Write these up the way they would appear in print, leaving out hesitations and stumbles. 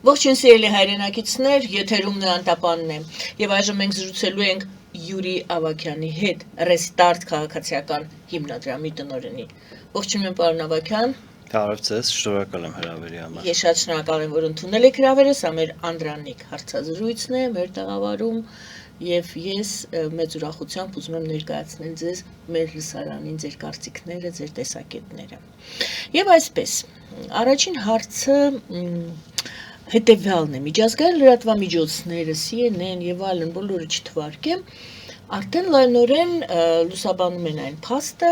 Ողջույն սիրելի հայրենակիցներ, եթերում Նոյանտապանն է, եւ այժմ մենք զրուցելու ենք Յուրի Ավագյանի հետ, Restart քաղաքացիական հիմնադրամի տնօրենի։ Ողջույն եմ, պարոն Ավագյան։ Բարև ձեզ, շնորհակալ եմ հրավերի համար։ Ես շատ շնորհակալ եմ, որ ընդունել եք հրավերը, սա մեր անդրանիկ հարցազրույցն է, մեր տաղավարում, եւ ես մեծ ուրախությամբ ուզում եմ ներկայացնել ձեզ մեր լսարանին ձեր կարծիքները, ձեր տեսակետները։ Եվ այսպես, առաջին հարցը հետևյալն է, միջազգային լրատվամիջոցները, CNN եւ այլն բոլորը չթվարկեմ, արդեն լայնորեն լուսաբանում են այն փաստը,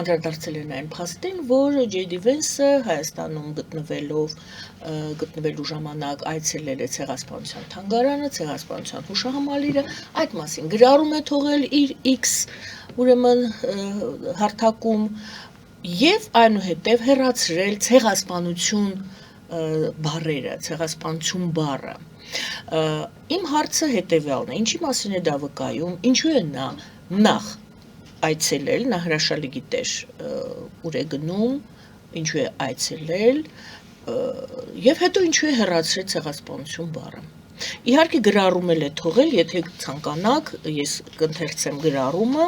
անդրադարձել են այն փաստին, որ J.D. Vance-ը Հայաստանում գտնվելու ժամանակ այցելել է Ցեղասպանության թանգարանը, Ցեղասպանության հուշահամալիրը, այդ մասին գրառում է թողել իր X, ուրեմն հարթակում եւ այնուհետեւ հեռացրել ցեղասպանություն բառերը, ցեղասպանություն բառը։ Իմ հարցը հետևյալն է, ինչի մասին է դա վկայում, ինչու է նա նախ այցելել, նա հրաշալի գիտեր ուր է գնում, ինչու է այցելել եւ հետո ինչու է հեռացրել ցեղասպանություն բառը։ Իհարկե գրառում է թողել, եթե ցանկանաք, ես կընթերցեմ գրառումը,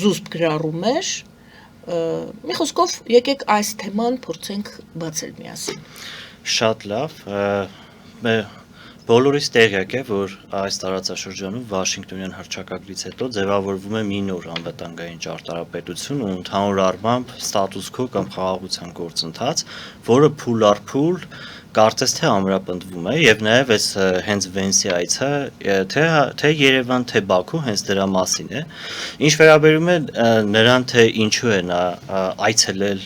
զուսպ գրառում էր, մի խոսքով եկեք այս թեման փորձենք բացել միասին։ Շատ լավ, բոլորիս տեղյակ է, որ այս տարածաշրջանում Վաշինգտոնյան հռչակագրից հետո ձևավորվում է մի նոր անվտանգային ճարտարապետություն ու ընդհանուր առմամբ ստատուս քո կամ խաղաղության գործընթաց, որը փուլ առ փուլ կարծես թե ամրապնդվում է եւ նաեւ այս հենց Վենսի այցը թե Երևան թե Բաքու հենց դրա մասին է ինչ վերաբերում է նրան թե ինչու է նա այցելել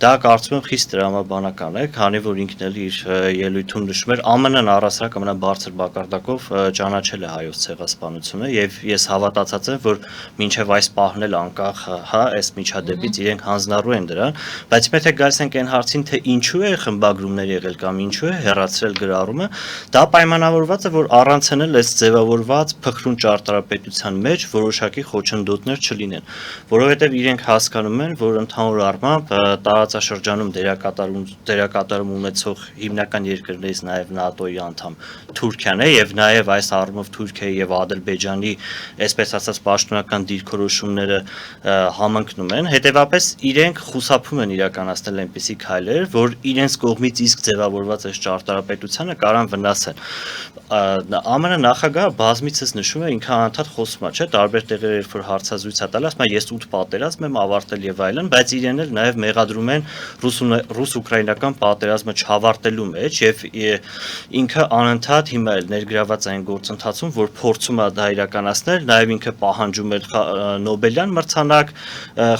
դա կարծում եմ խիստ տրամաբանական է քանի որ ինքն էլ իր ելույթում նշում էր ԱՄՆ-ն առասարակ ամենաբարձր մակարդակով ճանաչել է հայոց ցեղասպանությունը եւ ես հավատացած եմ որ մինչեւ այս պահն էլ անկախ հա այս միջադեպից իրենք հանձնառու են դրան բայց եթե գալիս ենք այն հարցին թե ինչու է խմբագրումներ եղել կամ ինչու է հեռացրել գրառումը, դա պայմանավորված է, որ առանցնել այս ձևավորված փխրուն ճարտարապետության մեջ որոշակի խոչընդոտներ չլինեն, որովհետև իրենք հասկանում են, որ ընդհանուր առմամբ տարածաշրջանում դերակատարում ունեցող հիմնական երկրներից նաև ՆԱՏՕ-ի անդամ Թուրքիան է եւ նաև այս առումով Թուրքիայի եւ Ադրբեջանի, այսպես ասած, պաշտոնական դիրքորոշումները համընկնում են, հետեւաբար իրենք խուսափում են իրականացնել այնպիսի քայլեր, որ իրենց կողմից իսկ ձևավորված այս ճարտարապետությանը կարան վնասեն։ ԱՄՆ նախագահը բազմիցս նշում է ինքը անդադ խոսում է, չէ՞, տարբեր տեղեր երբ որ հարցազրույց է տալիս, ասում է ես 8 պատերազմ եմ ավարտել եւ այլն, բայց իրեն էլ նաեւ մեղադրում են ռուս-ուկրաինական պատերազմը չավարտելու մեջ եւ ինքը անընդհատ հիմա էլ ներգրաված այն գործընթացում, որ փորձում է դա իրականացնել, նաեւ ինքը պահանջում է Նոբելյան մրցանակ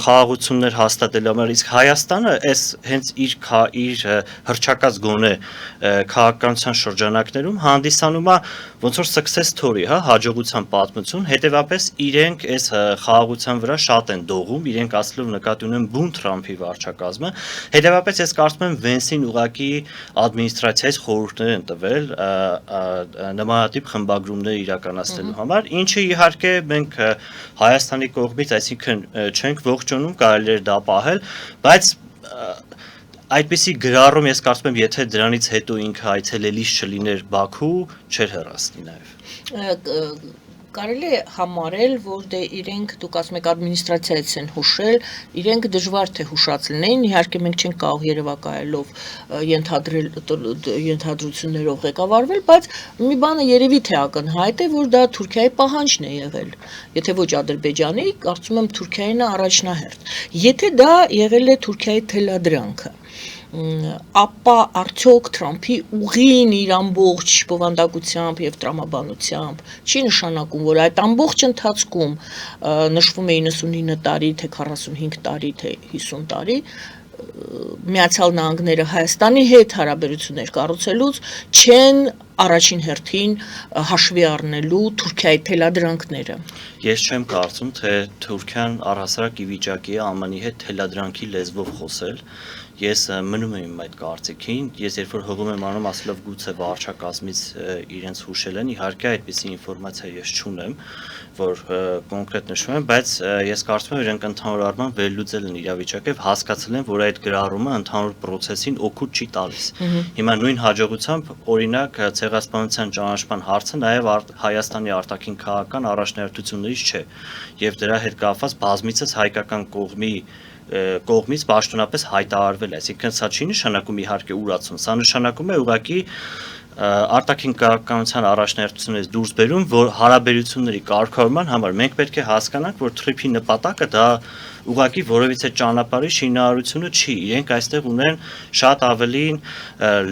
խաղաղություններ հաստատելու համար, իսկ Հայաստանը այս հենց իր հռչակած գոնե քաղաքականության շրջանակներում հանդիսանում է ոնց որ success story, հա, հաջողության պատմություն, հետեւաբար իրենք այս խաղաղության վրա շատ են դողում, իրենք ասելով նկատի ունեն բուն Թրամփի վարչակազմը, հետեւաբար ես կարծում եմ Վենսին ուղղակի ադմինիստրացիայից խորհուրդներ են տվել նմանատիպ խմբագրումներ իրականացնելու համար, ինչը իհարկե մենք Հայաստանի կողմից, այսինքն չենք ողջունում, կարելի է դա պահել, բայց այդպիսի գրառում ես կարծում եմ եթե դրանից հետո ինքը այցելելիս չլիներ Բաքու, չէր հեռացնի նաև։ Կարելի է համարել, որ դե իրենք դուք ասում եք ադմինիստրացիայից են հուշել, իրենք դժվար թե հուշած լինեին, իհարկե մենք չենք կարող երևակայելով ենթադրություններով ղեկավարվել, բայց մի բանը երևի թե ակնհայտ է, որ դա Թուրքիայի պահանջն է եղել։ Եթե ոչ Ադրբեջանի, կարծում եմ Թուրքիային է առաջնահերթ։ Եթե դա եղել է Թուրքիայի թելադրանքը, ապա արդյոք Թրամփի ուղին իր ամբողջ բովանդակությամբ եւ տրամաբանությամբ չի նշանակում, որ այդ ամբողջ ընթացքում նշվում է 99 տարի, թե 45 տարի, թե 50 տարի, Միացյալ Նահանգները Հայաստանի հետ հարաբերություններ կառուցելուց չեն առաջին հերթին հաշվի առնելու Թուրքիայի թելադրանքները։ Ես չեմ կարծում, թե Թուրքիան առհասարակ ի վիճակի է ԱՄՆ-ի հետ թելադրանքի լեզվով խոսել։ Ես մնում եմ այդ կարծիքին, ես երբ որ հողում եմ անում ասելով գուցե վարչակազմից իրենց հուշել են, իհարկե այդպիսի ինֆորմացիա ես չունեմ, որ կոնկրետ նշում եմ, բայց ես կարծում եմ իրենք ընդհանուր առմամբ վերլուծել են իրավիճակը եւ հասկացել են, որ այդ գրառումը ընդհանուր process-ին օգուտ չի տալիս։ Հիմա նույն հաջողությամբ օրինակ ցեղասպանության ճանաչման հարցը նաեւ Հայաստանի արտաքին քաղաքական առաջնահերթություններից չէ եւ դրա հետ կապված բազմիցս հայկական կողմից պաշտոնապես հայտարարվել է, այսինքն սա չի նշանակում իհարկե ուրացում, սա նշանակում է ուղղակի արտաքին քաղաքականության առաջնահերթությունից դուրս բերում, որ հարաբերությունների կարգավորման համար մենք պետք է հասկանանք, որ TRIP-ի նպատակը դա ուղղակի որևիցե ճանապարհի շինարարությունը չի, իրենք այստեղ ունեն շատ ավելի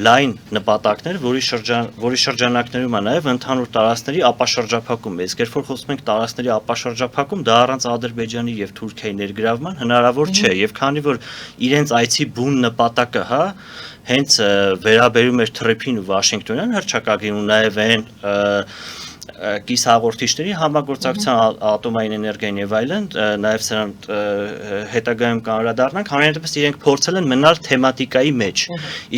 լայն նպատակներ, որի շրջանակներում է նաև ընդհանուր տարածքների ապաշրջափակում։ Իսկ երբ որ խոսում ենք տարածքների ապաշրջափակում, դա առանց Ադրբեջանի եւ Թուրքիայի ներգրավման հնարավոր չէ, եւ քանի որ իրենց այցի բուն նպատակը, հենց վերաբերում էր TRIP-ին ու Վաշինգտոնյան հռչակագրին ու նաև այն կիսահաղորդիչների համագործակցության ատոմային էներգիային եւ այլն, նաեւ սրանք հետագայում կանրադառնանք, հանրայնապես իրենք փորձել են մնալ թեմատիկայի մեջ։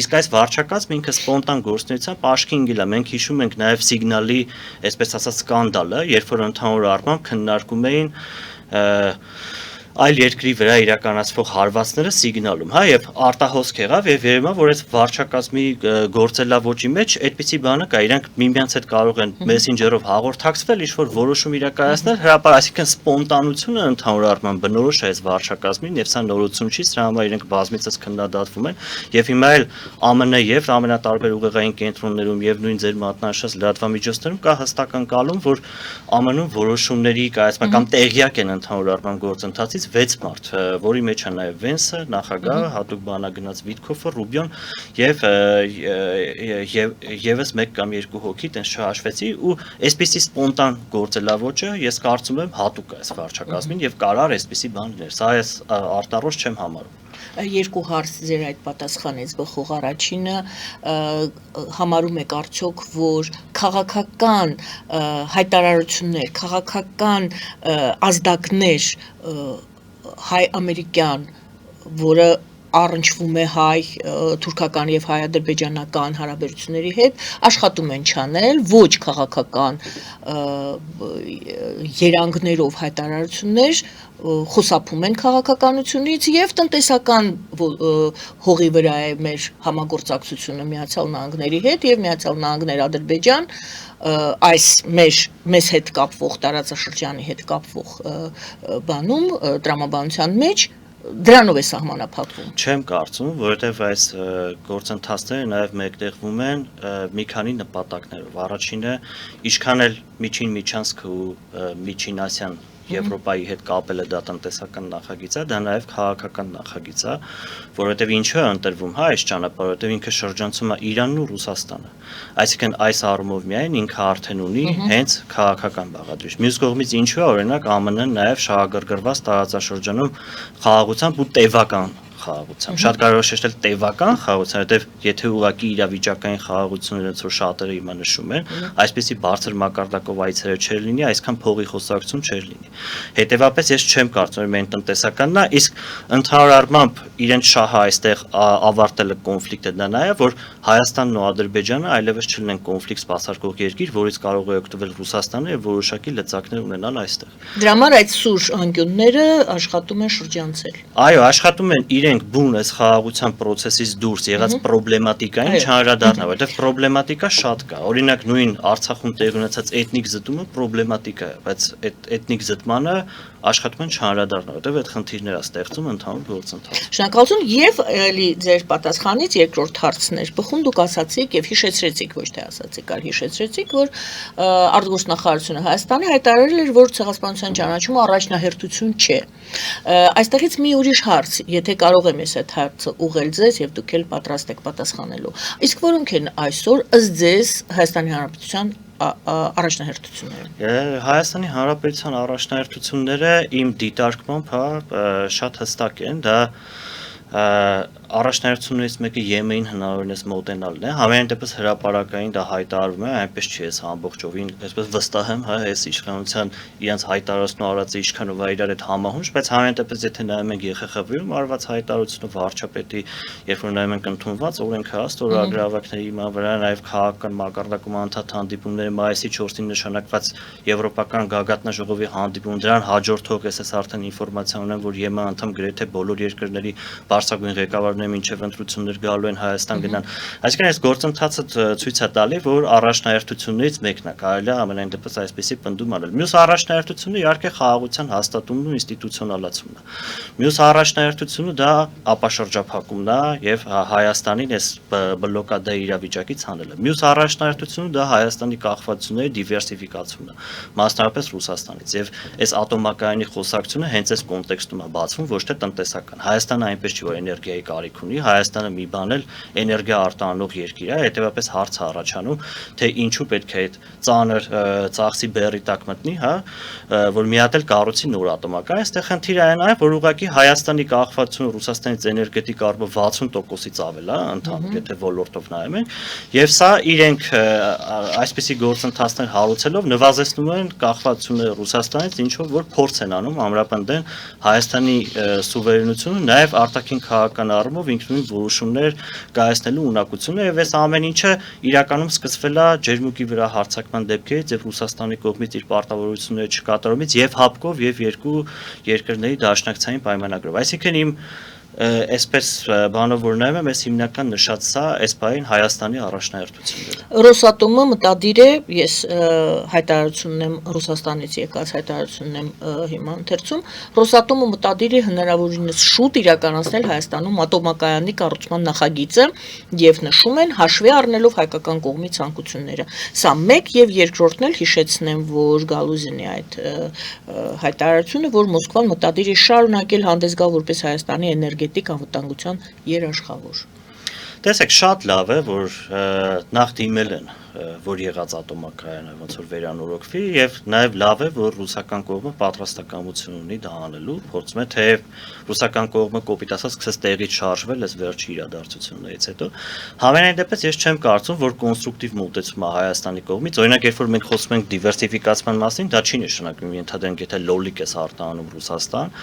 Իսկ այս վարչակազմը ինքը սպոնտան գործունեությամբ աչքի ընկել է։ Մենք հիշում ենք նաեւ Սիգնալի, այսպես ասած, սկանդալը, երբ որ ընդհանուր առմամբ քննարկում էին այլ երկրի վրա իրականացվող հարվածները Սիգնալում, եւ արտահոսք եղավ եւ երևա, որ այս վարչակազմի գործելավոճի մեջ այդպիսի բանը կա, իրենք միմյանց հետ կարող են մեսենջերով հաղորդակցվել, ինչ-որ որոշում իրականացնել, հրապարակ, այսինքն սպոնտանությունը ընդհանուր առմամբ բնորոշ է այս վարչակազմին եւ սա նորություն չի, սրա համար իրենք բազմիցս քննադատվում են եւ հիմա էլ ԱՄՆ եւ ամենատարբեր ուղեղային կենտրոններում եւ նույն ձեր մատնանշած լրատվամիջոցներում կա հստակ ընկալում, որ ԱՄՆ-ում որոշումների կայացման կամ տեղյակ են ընդհանուր առմամբ գործընթացից 6 մարդ, որի մեջ է նաև Վենսը, նախագահը, հատուկ բանագնաց Վիտքոֆը, Ռուբիոն եւ եւս 1 կամ 2 հոգի, տենց չհաշվեցի ու այսպիսի սպոնտան գործելավոճը ես կարծում եմ հատուկ է այս վարչակազմին եւ կարար այսպիսի բան լիներ։ Սա ես արտառոց չեմ համարում։ Երկու հարց ձեր այդ պատասխանից բխող առաջինը համարում եք արդյոք, որ քաղաքական հայտարարություններ, քաղաքական ազդակներ հայ-ամերիկյան, որը առնչվում է հայ-թուրքական եւ հայ-ադրբեջանական հարաբերությունների հետ, աշխատում են չանել ոչ քաղաքական երանգներով հայտարարություններ, խոսափում են քաղաքականությունից եւ տնտեսական հողի վրա է մեր համագործակցությունը Միացյալ Նահանգների հետ եւ Միացյալ Նահանգներ Ադրբեջան այս մեզ հետ կապվող տարածաշրջանի հետ կապվող բանում տրամաբանության մեջ դրանով է սահմանափակվում։ Չեմ կարծում, որովհետև այս գործընթացները նաև մեկտեղվում են մի քանի նպատակներով։ Առաջինը, ինչքան էլ միջին միջանցքը ու միջին ասիան Եվրոպայի հետ կապելը դա տնտեսական նախագիծ է, դա նաև քաղաքական նախագիծ է, որովհետև ինչու է ընտրվում այս ճանապարհը, որովհետև ինքը շրջանցում է Իրանն ու Ռուսաստանը։ Այսինքն այս առումով միայն ինքը արդեն ունի հենց քաղաքական բաղադրիչ։ Մյուս կողմից ինչու է օրինակ ԱՄՆ-ն նաև շահագրգռված տարածաշրջանում խաղաղությամբ ու տևական խաղաղությամբ։ Շատ կարևոր է շեշտել տևական խաղաղության, որովհետև եթե ուղղակի իրավիճակային խաղաղություն ունեցող որ շատերը հիմա նշում են, այսպեսի բարձր մակարդակով այցերը չէր լինի, այսքան փողի խոսակցություն չէր լինի։ Հետևաբար ես չեմ կարծում, որ մեն տնտեսականն է, իսկ ընդհանուր առմամբ իրենց շահը այստեղ ավարտելը կոնֆլիկտը դա նա է, որ Հայաստանն ու Ադրբեջանը այլևս չլինեն կոնֆլիկտ սպասարկող երկիր, որից կարող է օգտվել Ռուսաստանը եւ որոշակի լծակներ ունենալ այստեղ։ Դրա համար այդ սուր անկյունները աշխատում են շրջանցել։ Այո, աշխատում են իրենք բուն այս խաղաղության process-ից դուրս եղած պրոբլեմատիկային չհարադառնալ, որովհետեւ պրոբլեմատիկա շատ կա։ Օրինակ նույն Արցախում տեղի ունեցած էթնիկ զտումը պրոբլեմատիկա է, բայց այդ էթնիկ զտմանը աշխատում են չհարադառնալ, որովհետեւ այդ խնդիրները ստեղծում ընդհանուր գործընթաց։ Շնորհակալություն եւ էլի ձեր պատասխանից երկրորդ հարցն էր բխում, դուք ասացիք եւ հիշեցրեցիք, ոչ թե ասացիք, այլ հիշեցրեցիք, որ արտգործնախարարությունը Հայաստանի հայտարարել էր, որ ցեղասպանության ճանաչումը առաջնահերթություն չէ։ Այստեղից մի ուրիշ հարց, եթե կարող եմ ես այդ հարցը ուղղել ձեզ եւ դուք էլ պատրաստ եք պատասխանելու։ Իսկ որոնք են այսօր ըստ ձեզ Հայաստանի Հանրապետության առաջնահերթությունները։ Հայաստանի Հանրապետության առաջնահերթությունները իմ դիտարկմամբ շատ հստակ են, դա Առաջնահերթություններից մեկը Եմենին հնարավորինս մոտենալն է, համենայն դեպս հրապարակային դա հայտարարվում է, այնպես չի ես ամբողջովին, այսպես վստահ եմ, հա, այս իշխանության իրենց հայտարարությունն արածը ինչքան ով իրար հետ համահունչ, բայց համենայն դեպս եթե նայում ենք ԵԽԽՎ-ում արված հայտարարությունը վարչապետի, երբ որ նայում ենք ընդունված օրենքը, ստորագրավակների իման վրա, նաև քաղաքական մակարդակում անդադար հանդիպումները մայիսի 4-ին նշանակված եվրոպական գագաթնաժողովի հանդիպում, դրան հաջորդող ես արդեն ինֆորմացիա ունեմ, որ ԵՄ անդամ գրեթե բոլոր երկրների բարձրագույն ղեկավարները մինչև ընտրություններ գալու են Հայաստան գնան։ Այսինքն այս գործընթացը ցույց է տալի, որ առաջնահերթություններից մեկն է, կարելի է ամենայն դեպս այսպեսի պնդում անել։ Մյուս առաջնահերթությունը իհարկե խաղաղության հաստատումն ու ինստիտուցիոնալացումն է։ Մյուս առաջնահերթությունը դա ապաշրջափակումն է եւ Հայաստանին այս բլոկադայի իրավիճակից հանելը։ Մյուս առաջնահերթությունը դա Հայաստանի կախվածությունների դիվերսիֆիկացումն է, մասնավորապես Ռուսաստանից, եւ այս ատոմակայանի խոսակցությունը հենց այս կոնտեքստում է բացվում, ոչ թե տնտեսական։ Հայաստանը այնպես չի, որ էներգիայի կարիք ունի, Հայաստանը մի բան էլ էներգիա արտահանող երկիր է, հետեւաբար հարց է առաջանում, թե ինչու պետք է այդ ծանր ծախսի բեռի տակ մտնի, հա, որ մի հատ էլ կառուցի նոր ատոմակայան, այստեղ խնդիրը այն է, որ ուղղակի Հայաստանի կախվածությունը Ռուսաստանից էներգետիկ առումով 60%-ից ավել է, ընդհանուր եթե ոլորտով նայում ենք, եւ սա իրենք այսպիսի գործընթացներ հարուցելով նվազեցնում են կախվածությունը Ռուսաստանից, ինչով որ փորձ են անում ամրապնդեն Հայաստանի սուվերենությունը, նաև արտաքին քաղաքական առումով ինքնուրույն որոշումներ կայացնելու ունակությունը, եւ այս ամեն ինչը իրականում սկսվել է ջերմուկի վրա հարձակման դեպքերից եւ Ռուսաստանի կողմից իր պարտավորությունները չկատարումից եւ հապկով եւ երկու երկրների դաշնակցային պայմանագրով։ Այսինքն իմ այսպես բանով որ նայում եմ, այս հիմնական նշած սա այս բային Հայաստանի առաջնահերթությունները։ Ռոսատոմը մտադիր է, ես հայտարարությունն եմ Ռուսաստանից եկած հայտարարությունն եմ հիմա ընթերցում, Ռոսատոմը մտադիր է հնարավորինս շուտ իրականացնել Հայաստանում ատոմակայանի կառուցման նախագիծը եւ նշում են հաշվի առնելով հայկական կողմի ցանկությունները։ Սա մեկ եւ երկրորդն էլ հիշեցնեմ, որ Գալուզինի այդ հայտարարությունը, որ Մոսկվան մտադիր է շարունակել հանդես գալ որպես Հայաստանի էներգետիկ անվտանգության երաշխավոր։ Տեսեք, շատ լավ է, որ նախ դիմել են, որ եղած ատոմակայանը ոնց որ վերանորոգվի եւ նաեւ լավ է, որ ռուսական կողմը պատրաստակամություն ունի դա անելու, փորձում է թեև ռուսական կողմը կոպիտ ասած սկսեց տեղից շարժվել այս վերջի իրադարձություններից հետո։ Համենայն դեպս ես չեմ կարծում, որ կոնստրուկտիվ մոտեցում է Հայաստանի կողմից, օրինակ երբ որ մենք խոսում ենք դիվերսիֆիկացման մասին, դա չի նշանակում ենթադրենք եթե լոլիկ ես արտահանում Ռուսաստան,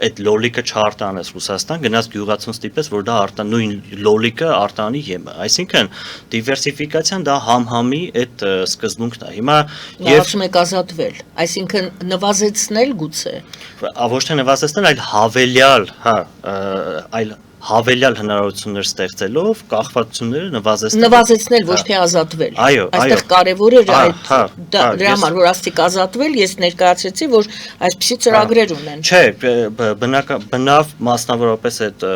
այդ լոլիկը չարտահանես Ռուսաստան, գնաց գյուղացուն ստիպես, որ դա նույն լոլիկը արտահանի ԵՄ, այսինքն դիվերսիֆիկացիան դա համի այդ սկզբունքն է։ Հիմա ասում եք ազատվել, այսինքն նվազեցնել գուցե։ Ոչ թե նվազեցնել, այլ հավելյալ, հա, այլ հավելյալ հնարավորություններ ստեղծելով կախվածությունները նվազեցնել, ոչ թե ազատվել։ Այո, այստեղ կարևորը դրա համար, որ աստիկ ազատվել, ես ներկայացրեցի, որ այսպիսի ծրագրեր ունեն։ Չէ, բնավ մասնավորապես այդ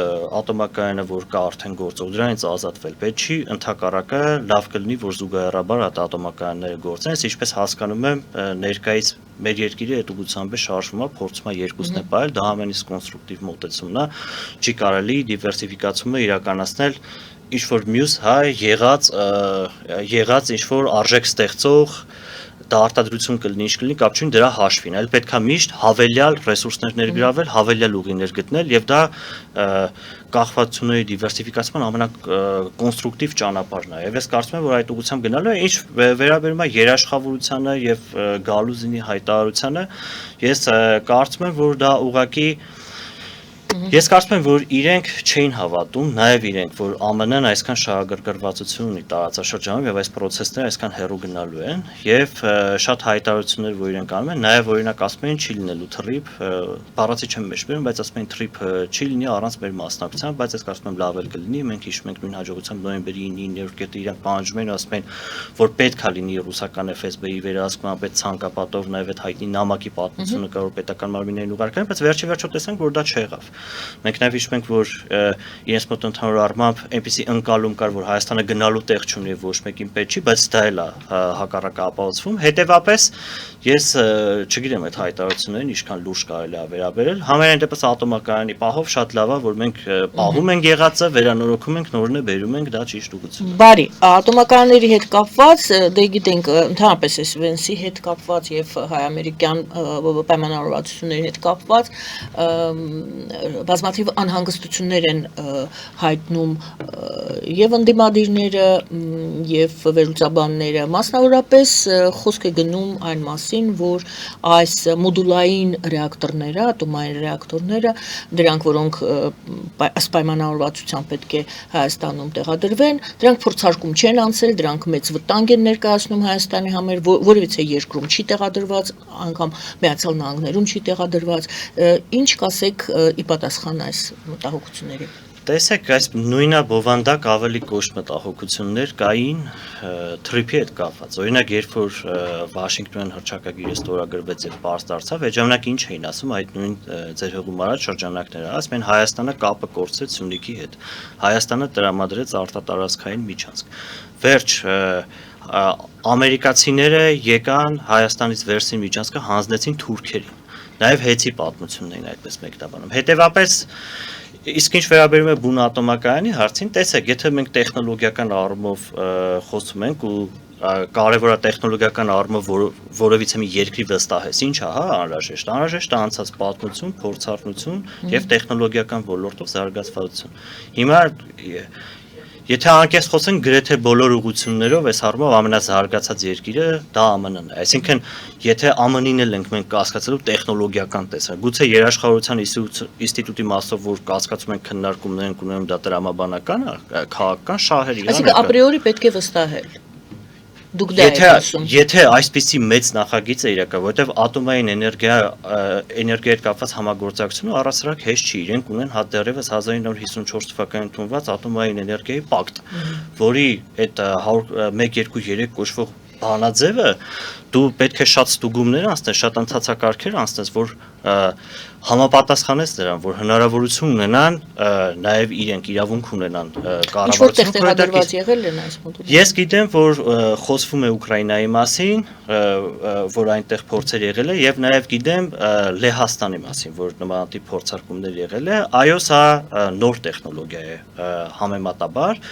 ատոմակայանը, որ կա արդեն գործող, դրանից ազատվել պետք չի, ընդհակառակը լավ կլինի, որ զուգահեռաբար այդ ատոմակայանները գործեն, ինչպես հասկանում եմ, ներկայից մեր երկիրը այդ ուղղությամբ է շարժվում է, փորձում է երկուսն է պահել, դա ամենից կոնստրուկտիվ մոտեցումն է, չի կարելի դիվերսիֆիկացումը իրականացնել ինչ որ մյուս եղած ինչ որ արժեք ստեղծող դա արտադրություն կլինի, ինչ կլինի, կապ չունի դրա հաշվին, այլ պետքա միշտ հավելյալ ռեսուրսներ ներգրավել, հավելյալ ուղիներ գտնել եւ դա կախվածությունների դիվերսիֆիկացման ամենակոնստրուկտիվ ճանապարհն է։ Եվ ես կարծում եմ, որ այդ ուղղությամբ գնալու է, ինչ վերաբերում է երաշխավորությանը եւ Գալուզինի հայտարարությանը, ես կարծում եմ, որ դա ուղղակի Ես կարծում եմ, որ իրենք չէին հավատում, նաև իրենք, որ ԱՄՆ-ն այսքան շահագրգռվածություն ունի տարածաշրջանում եւ այս process-ները այսքան հեռու գնալու են եւ շատ հայտարարություններ, որ իրենք անում են, նաև օրինակ ասում են չի լինելու թրիփ, բառացի չեմ մեջբերում, բայց ասում են թրիփը չի լինի առանց մեր մասնակցության, բայց ես կարծում եմ լավ էլ կլինի, մենք հիշում ենք նույն հաջողությամբ նոյեմբերի 9-րդ կետը իրենք պահանջում են, ասում են, որ պետք է լինի ռուսական FSB-ի վերահսկման պետ ցանկապատով նաև այդ հայտնի նամակի պատմությունը կա որ պետական մարմիններին ուղարկեն, բայց վերջի վերջո տեսանք, որ դա չեղավ։ Մենք նաև հիշում ենք, որ իրենց մոտ ընդհանուր առմամբ այնպիսի ընկալում կար, որ Հայաստանը գնալու տեղ չունի ոչ մեկին պետք չի, բայց դա էլ է հակառակը ապահովվում։ Հետևաբար ես չգիտեմ այդ հայտարարություններին ինչքան լուրջ կարելի է վերաբերել։ Համենայն դեպս ատոմակայանի պահով շատ լավ է, որ մենք պահում ենք եղածը, վերանորոգում ենք, նորն է բերում ենք, դա ճիշտ ուղղություն է։ Բարի, ատոմակայանների հետ կապված, դե գիտենք, ընդհանրապես էս Վենսի հետ կապված եւ հայ-ամերիկյան պայմանավորվածությունների հետ կապված բազմաթիվ անհանգստություններ են հայտնում եւ ընդդիմադիրները եւ վերլուծաբանները, մասնավորապես խոսք է գնում այն մասին, որ այս մոդուլային ռեակտորները, ատոմային ռեակտորները, դրանք որոնք ըստ պայմանավորվածության պետք է Հայաստանում տեղադրվեն, դրանք փորձարկում չեն անցել, դրանք մեծ վտանգ են ներկայացնում Հայաստանի համար, որևիցե երկրում չի տեղադրված, անգամ Միացյալ Նահանգներում չի տեղադրված, ինչ կասեք ի պատասխան այս մտահոգությունների։ Տեսեք, այս նույնա բովանդակ ավելի կոշտ մտահոգություններ կային թրիփի հետ կապված։ Օրինակ, երբ որ Վաշինգտոնյան հռչակագիրը ստորագրվեց եւ պարզ դարձավ, այդ ժամանակ ինչ էին ասում այդ նույն ձեր հողում առաջ շրջանակները, ասում են Հայաստանը կապը կորցրեց Սյունիքի հետ։ Հայաստանը տրամադրեց արտատարածքային միջանցք։ Վերջ ամերիկացիները եկան Հայաստանից վերցին միջանցքը հանձնեցին թուրքերին։ Նաեւ հեծի պատմությունն էին այդպես մեկնաբանում։ Հետևաբար իսկ ինչ վերաբերում է բուն ատոմակայանի հարցին, տեսեք, եթե մենք տեխնոլոգիական առումով խոսում ենք ու կարևոր է տեխնոլոգիական առումով որևիցե մի երկրի վստահես, ինչ է, հա, անհրաժեշտ է անցած պատմություն, փորձառնություն եւ տեխնոլոգիական ոլորտով զարգացվածություն։ Հիմա եթե անկեղծ խոսենք, գրեթե բոլոր ուղղություններով այս առումով ամենազարգացած երկիրը դա ԱՄՆ-ն է։ Այսինքն, եթե ԱՄՆ-ին էլ ենք մենք կասկածելու տեխնոլոգիական տեսակ, գուցե Երաշխավորության ինստիտուտի մասով որ կասկածում են քննարկումներ են ունենում դա տրամաբանական է, քաղաքական շահեր իրան։ Այսինքն ապրիորի պետք է վստահել։ Դուք դա եք ասում։ Եթե այսպիսի մեծ նախագիծ է իրական, որովհետև ատոմային էներգիայի հետ կապված համագործակցությունը առասարակ հեշտ չի, իրենք ունեն դեռևս 1954 թվականին ընդունված ատոմային էներգիայի պակտ, որի այդ 1-2-3 կոչվող բանաձևը դու պետք է շատ ստուգումներ անցնես, շատ ընթացակարգեր անցնես, որ համապատասխանես նրան, որ հնարավորություն ունենան նաև իրենք իրավունք ունենան կառավարությունը տեղադրված եղել են այս մոդուլը։ Ես գիտեմ, որ խոսվում է Ուկրաինայի մասին, որ այնտեղ փորձեր եղել է, եւ նաև գիտեմ Լեհաստանի մասին, որ նմանատիպ փորձարկումներ եղել է, այո, սա նոր տեխնոլոգիա է համեմատաբար,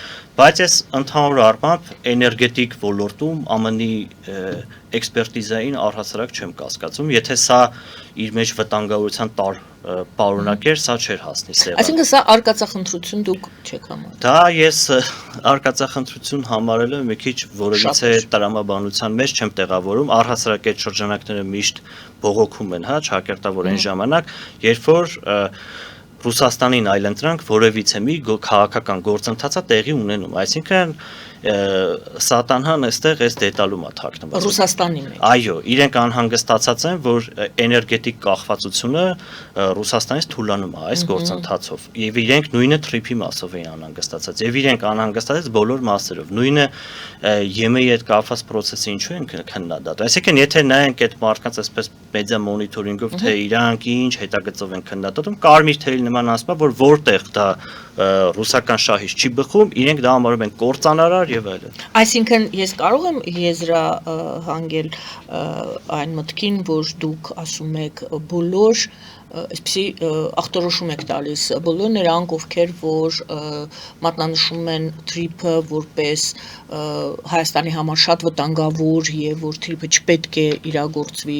բայց ես ընդհանուր առմամբ էներգետիկ ոլորտում ԱՄՆ-ի էքսպերտիզային առհասարակ չեմ կասկածում, եթե սա իր մեջ վտանգավորության պարունակեր, սա չէր հասնի սեղան։ Այսինքն սա արկածախնդրություն դուք չեք համարում։ Դա ես արկածախնդրություն համարել եմ մի քիչ որևիցե տրամաբանության մեջ չեմ տեղավորում, առհասարակ այդ շրջանակները միշտ բողոքում են, հա, ճակերտավոր այն ժամանակ, երբ որ Ռուսաստանին այլընտրանք որևիցե մի քաղաքական գործընթացա տեղի ունենում, այսինքն Սատանան այստեղ այս դետալում է թաքնված։ Ռուսաստանի մեջ։ Այո, իրենք անհանգստացած են, որ էներգետիկ կախվածությունը Ռուսաստանից թուլանում է այս գործընթացով։ Եվ իրենք նույնը թրիփի մասով էին անհանգստացած։ Եվ իրենք անհանգստացած բոլոր մասերով։ Նույնը ԵՄ-ի հետ կապված process-ը ինչու են քննադատում։ Այսինքն, եթե նայենք այդ մարդկանց այսպես մեդիա մոնիթորինգով, թե իրանք ինչ հետագծով են քննադատում, կարմիր թելի նման ասում է, որ որտեղ դա ռուսական շահից չի բխում, իրենք դա համարում են կործանարար եւ այլն։ Այսինքն ես կարող եմ եզրահանգել այն մտքին, որ դուք ասում եք բոլոր այսպիսի ախտորոշում եք տալիս բոլոր նրանք, ովքեր որ մատնանշում են թրիփը որպես Հայաստանի համար շատ վտանգավոր եւ որ թրիփը չպետք է իրագործվի,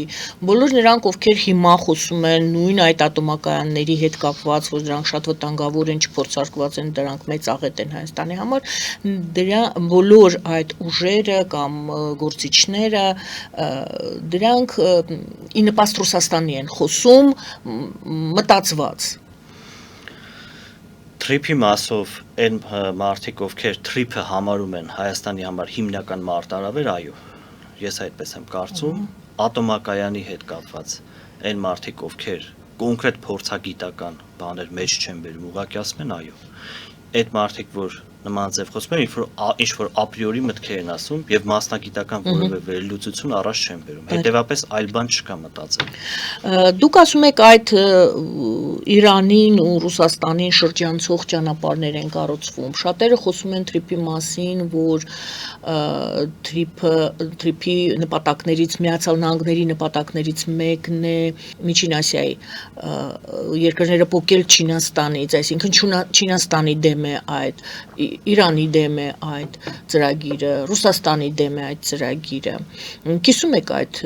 բոլոր նրանք, ովքեր հիմա խոսում են նույն այդ ատոմակայանների հետ կապված, որ դրանք շատ վտանգավոր են, չփորձարկված են, դրանք մեծ աղետ են Հայաստանի համար, դրա բոլոր այդ ուժերը կամ գործիչները դրանք ի նպաստ Ռուսաստանի են խոսում մտածված։ Թրիփի մասով այն մարդիկ, ովքեր թրիփը համարում են Հայաստանի համար հիմնական մարտահրավեր, այո, ես այդպես եմ կարծում, ատոմակայանի հետ կապված այն մարդիկ, ովքեր կոնկրետ փորձագիտական բաներ մեջ չեն բերում, ուղղակի ասում են այո։ Այդ մարդիկ, որ նման ձև խոսում են, ինչ որ ապրիորի մտքեր են ասում եւ մասնագիտական որևէ վերլուծություն առաջ չեն բերում։ Հետևաբար այլ բան չկա մտածել։ Դուք ասում եք այդ Իրանին ու Ռուսաստանին շրջանցող ճանապարհներ են կառուցվում։ Շատերը խոսում են թրիփի մասին, որ թրիփի նպատակներից Միացյալ Նահանգների նպատակներից մեկն է Միջին Ասիայի երկրները փոկել Չինաստանից, այսինքն Չինաստանի դեմ է այդ Իրանի դեմ է այդ ծրագիրը, Ռուսաստանի դեմ է այդ ծրագիրը։ Կիսում եք այդ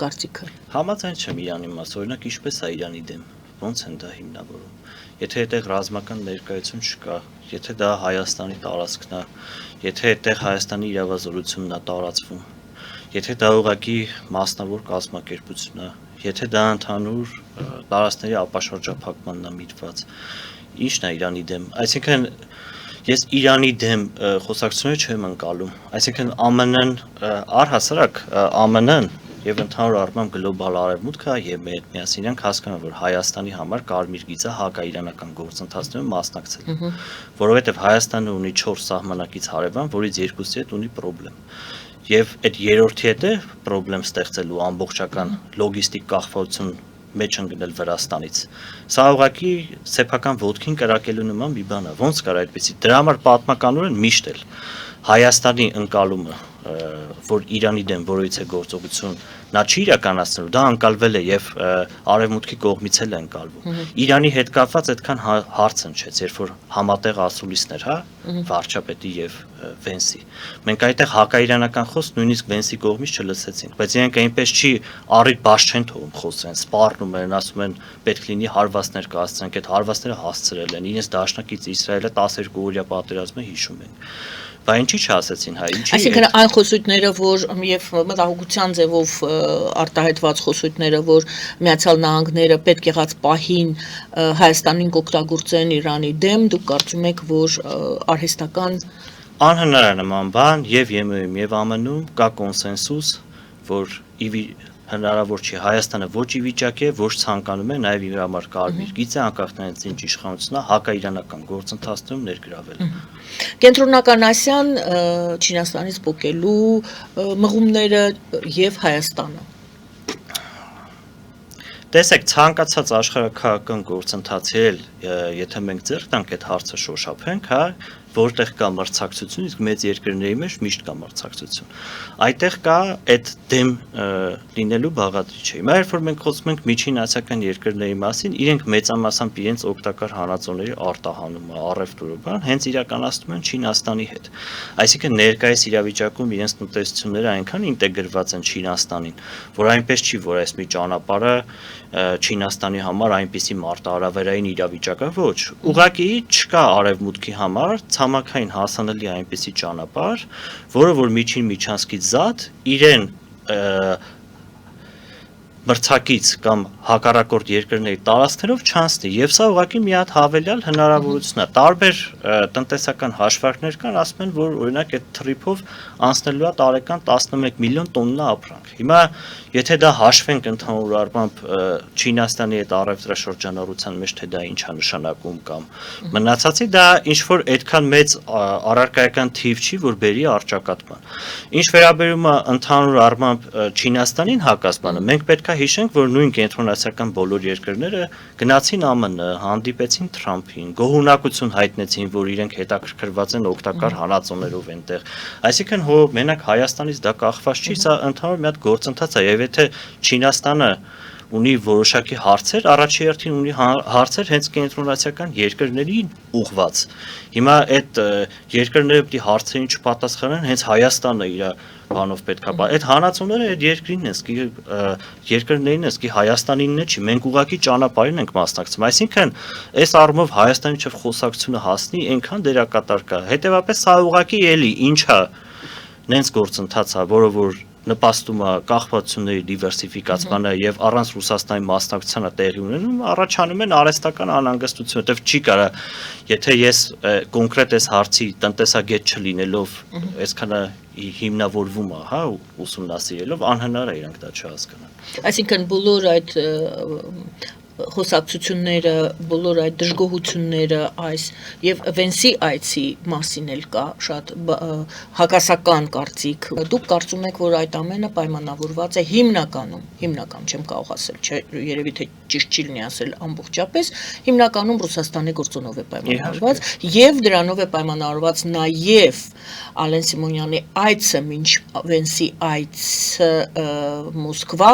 կարծիքը։ Համաձայն չեմ Իրանի մաս, օրինակ ինչպես է Իրանի դեմ։ ոնց են դա հիմնավորում։ Եթե այդտեղ ռազմական ներկայություն չկա, եթե դա Հայաստանի տարածքն է, եթե այդտեղ Հայաստանի իրավազորությունն է տարածվում, եթե դա ուղղակի մասնավոր կազմակերպություն է, եթե դա ընդհանուր տարածքների ապաշրջափակմանն է միտված, ի՞նչն է Իրանի դեմ։ Այսինքն ես Իրանի դեմ խոսակցությունները չեմ ընկալում, այսինքն ԱՄՆ-ն առհասարակ ԱՄՆ-ն եւ ընդհանուր առմամբ գլոբալ արևմուտքը եւ մեր միասին իրանք հասկանում որ Հայաստանի համար կարմիր գիծը հակաիրանական գործընթացներում մասնակցել, որովհետեւ Հայաստանը ունի 4 սահմանակից հարևան, որից երկուսի հետ ունի խնդրեմ։ Եվ այդ երրորդի հետ է խնդրեմ ստեղծելու ամբողջական լոգիստիկ կախվածություն մեջ ընկնել Վրաստանից։ Սա ուղղակի սեփական ոտքին կրակելու նման մի բան է։ Ոնց կար այդպեսի։ Դրա համար պատմականորեն միշտ էլ Հայաստանի ընկալումը, որ Իրանի դեմ որևիցե գործողություն նա չի իրականացնելու, դա ընկալվել է եւ արևմուտքի կողմից էլ է ընկալվում։ Իրանի հետ կապված այդքան հարց ընչեց, երբ որ համատեղ ասուլիսներ, հա, վարչապետի եւ Վենսի։ Մենք այդտեղ հակաիրանական խոսք նույնիսկ Վենսի կողմից չլսեցինք, բայց իրենք այնպես չի առիթ բաց չեն թողում խոսեն, սպառնում են, ասում են պետք լինի հարվածներ կհասցնենք, այդ հարվածները հասցրել են, իրենց դաշնակից Իսրայելը 12 օրյա պատերազմը հիշում են։ Բա ինչի չասեցին, հա, ինչի։ Այսինքն այն խոսույթները, որ եւ մտահոգության ձևով արտահայտված խոսույթները, որ Միացյալ Նահանգները պետք եղած պահին Հայաստանին կօգտագործեն Իրանի դեմ, դուք կարծում եք, որ արհեստական անհնար է նման բան եւ ԵՄ-ում եւ ԱՄՆ-ում կա կոնսենսուս, որ հնարավոր չի Հայաստանը ոչ ի վիճակի է, ոչ ցանկանում է նաեւ իր համար կարմիր գիծը անկախ նրանից ինչ իշխանությունն է հակաիրանական գործընթացներում ներգրավել։ Կենտրոնական Ասիան Չինաստանից փոկելու մղումները եւ Հայաստանը։ Տեսեք, ցանկացած աշխարհակահական գործընթացի էլ, եթե մենք ձեռք տանք այդ հարցը շոշափենք, հա, որտեղ կա մրցակցություն, իսկ մեծ երկրների մեջ միշտ կա մրցակցություն։ Այդտեղ կա այդ դեմ լինելու բաղադրիչը։ Հիմա երբ որ մենք խոսում ենք միջին ասիական երկրների մասին, իրենք մեծամասամբ իրենց օգտակար հանածոների արտահանումը, առևտուրը, բան, հենց իրականացնում են Չինաստանի հետ։ Այսինքն ներկայիս իրավիճակում իրենց տնտեսությունները այնքան ինտեգրված են Չինաստանին, որ այնպես չի, որ այս մի ճանապարհը Չինաստանի համար այնպիսի մարտահրավերային իրավիճակ է, ոչ, ուղղակի չկա արևմուտքի համար ցամաքային հասանելի այնպիսի ճանապարհ, որը որ միջին միջանցքից զատ իրեն մրցակից կամ հակառակորդ երկրների տարածքներով չանցնի եւ սա ուղղակի մի հատ հավելյալ հնարավորություն է տարբեր տնտեսական հաշվարկներ կան ասում են որ օրինակ այդ թրիփով անցնելու է տարեկան 11 միլիոն տոննա ապրանք հիմա եթե դա հաշվենք ընդհանուր առմամբ Չինաստանի այդ առևտրաշրջանառության մեջ թե դա ինչ է նշանակում կամ մնացածի դա ինչ որ այդքան մեծ առարկայական թիվ չի որ բերի առճակատման ինչ վերաբերում է ընդհանուր առմամբ Չինաստանին հակասմանը մենք պետք է հիշենք, որ նույն կենտրոնասիական բոլոր երկրները գնացին ԱՄՆ, հանդիպեցին Թրամփին, գոհունակություն հայտնեցին, որ իրենք հետաքրքրված են օգտակար հանածոներով այնտեղ։ Այսինքն հո մենակ Հայաստանից դա կախված չի, սա ընդհանուր մի հատ գործընթաց է, եւ եթե Չինաստանը ունի որոշակի հարցեր, առաջի հերթին ունի հարցեր հենց կենտրոնասիական երկրներին ուղղված։ Հիմա այդ երկրները պետք է հարցերին չպատասխանեն, հենց Հայաստանը իր բանով պետք է այդ հանածոները այդ երկրինն են, երկրներին են, Հայաստանինն է չի, մենք ուղղակի ճանապարհին ենք մասնակցում, այսինքն այս առումով Հայաստանի չափ խոսակցությունը հասնի, այնքան դերակատար կա, հետեւաբար սա ուղղակի էլի ինչա նենց գործընթաց է, որը որ նպաստում է կախվածությունների դիվերսիֆիկացմանը եւ առանց Ռուսաստանի մասնակցությանը տեղի ունենում առաջանում են արհեստական անհանգստություն, որտեվ չի կարա, եթե ես կոնկրետ այս հարցի տնտեսագետ չլինելով, այսքանը հիմնավորվում է, հա, ուսումնասիրելով անհնար է իրանք դա չհասկանան։ Այսինքն բոլոր այդ խոսակցությունները, բոլոր այդ դժգոհությունները այս եւ Վենսի այցի մասին էլ կա շատ հակասական կարծիք։ Դուք կարծում եք, որ այդ ամենը պայմանավորված է հիմնականում չեմ կարող ասել, չէ, երևի թե ճիշտ չի լինի ասել ամբողջապես, հիմնականում Ռուսաստանի գործոնով է պայմանավորված եւ դրանով է պայմանավորված նաեւ Ալեն Սիմոնյանի այցը մինչ Վենսի այցը Մոսկվա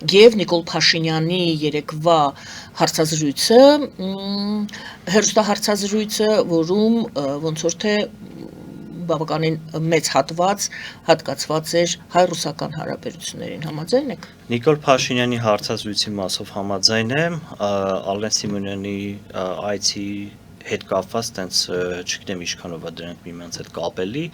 եւ Նիկոլ Փաշինյանի երեկվա հարցազրույցը, հերոստահարցազրույցը, որում ոնց որ թե բավականին մեծ հատկացված էր հայ-ռուսական հարաբերություններին, համաձայն եք։ Նիկոլ Փաշինյանի հարցազրույցի մասով համաձայն եմ, Ալեն Սիմոնյանի այցի հետ կապված տենց չգիտեմ ինչքանով է դրանք միմյանց հետ կապելի,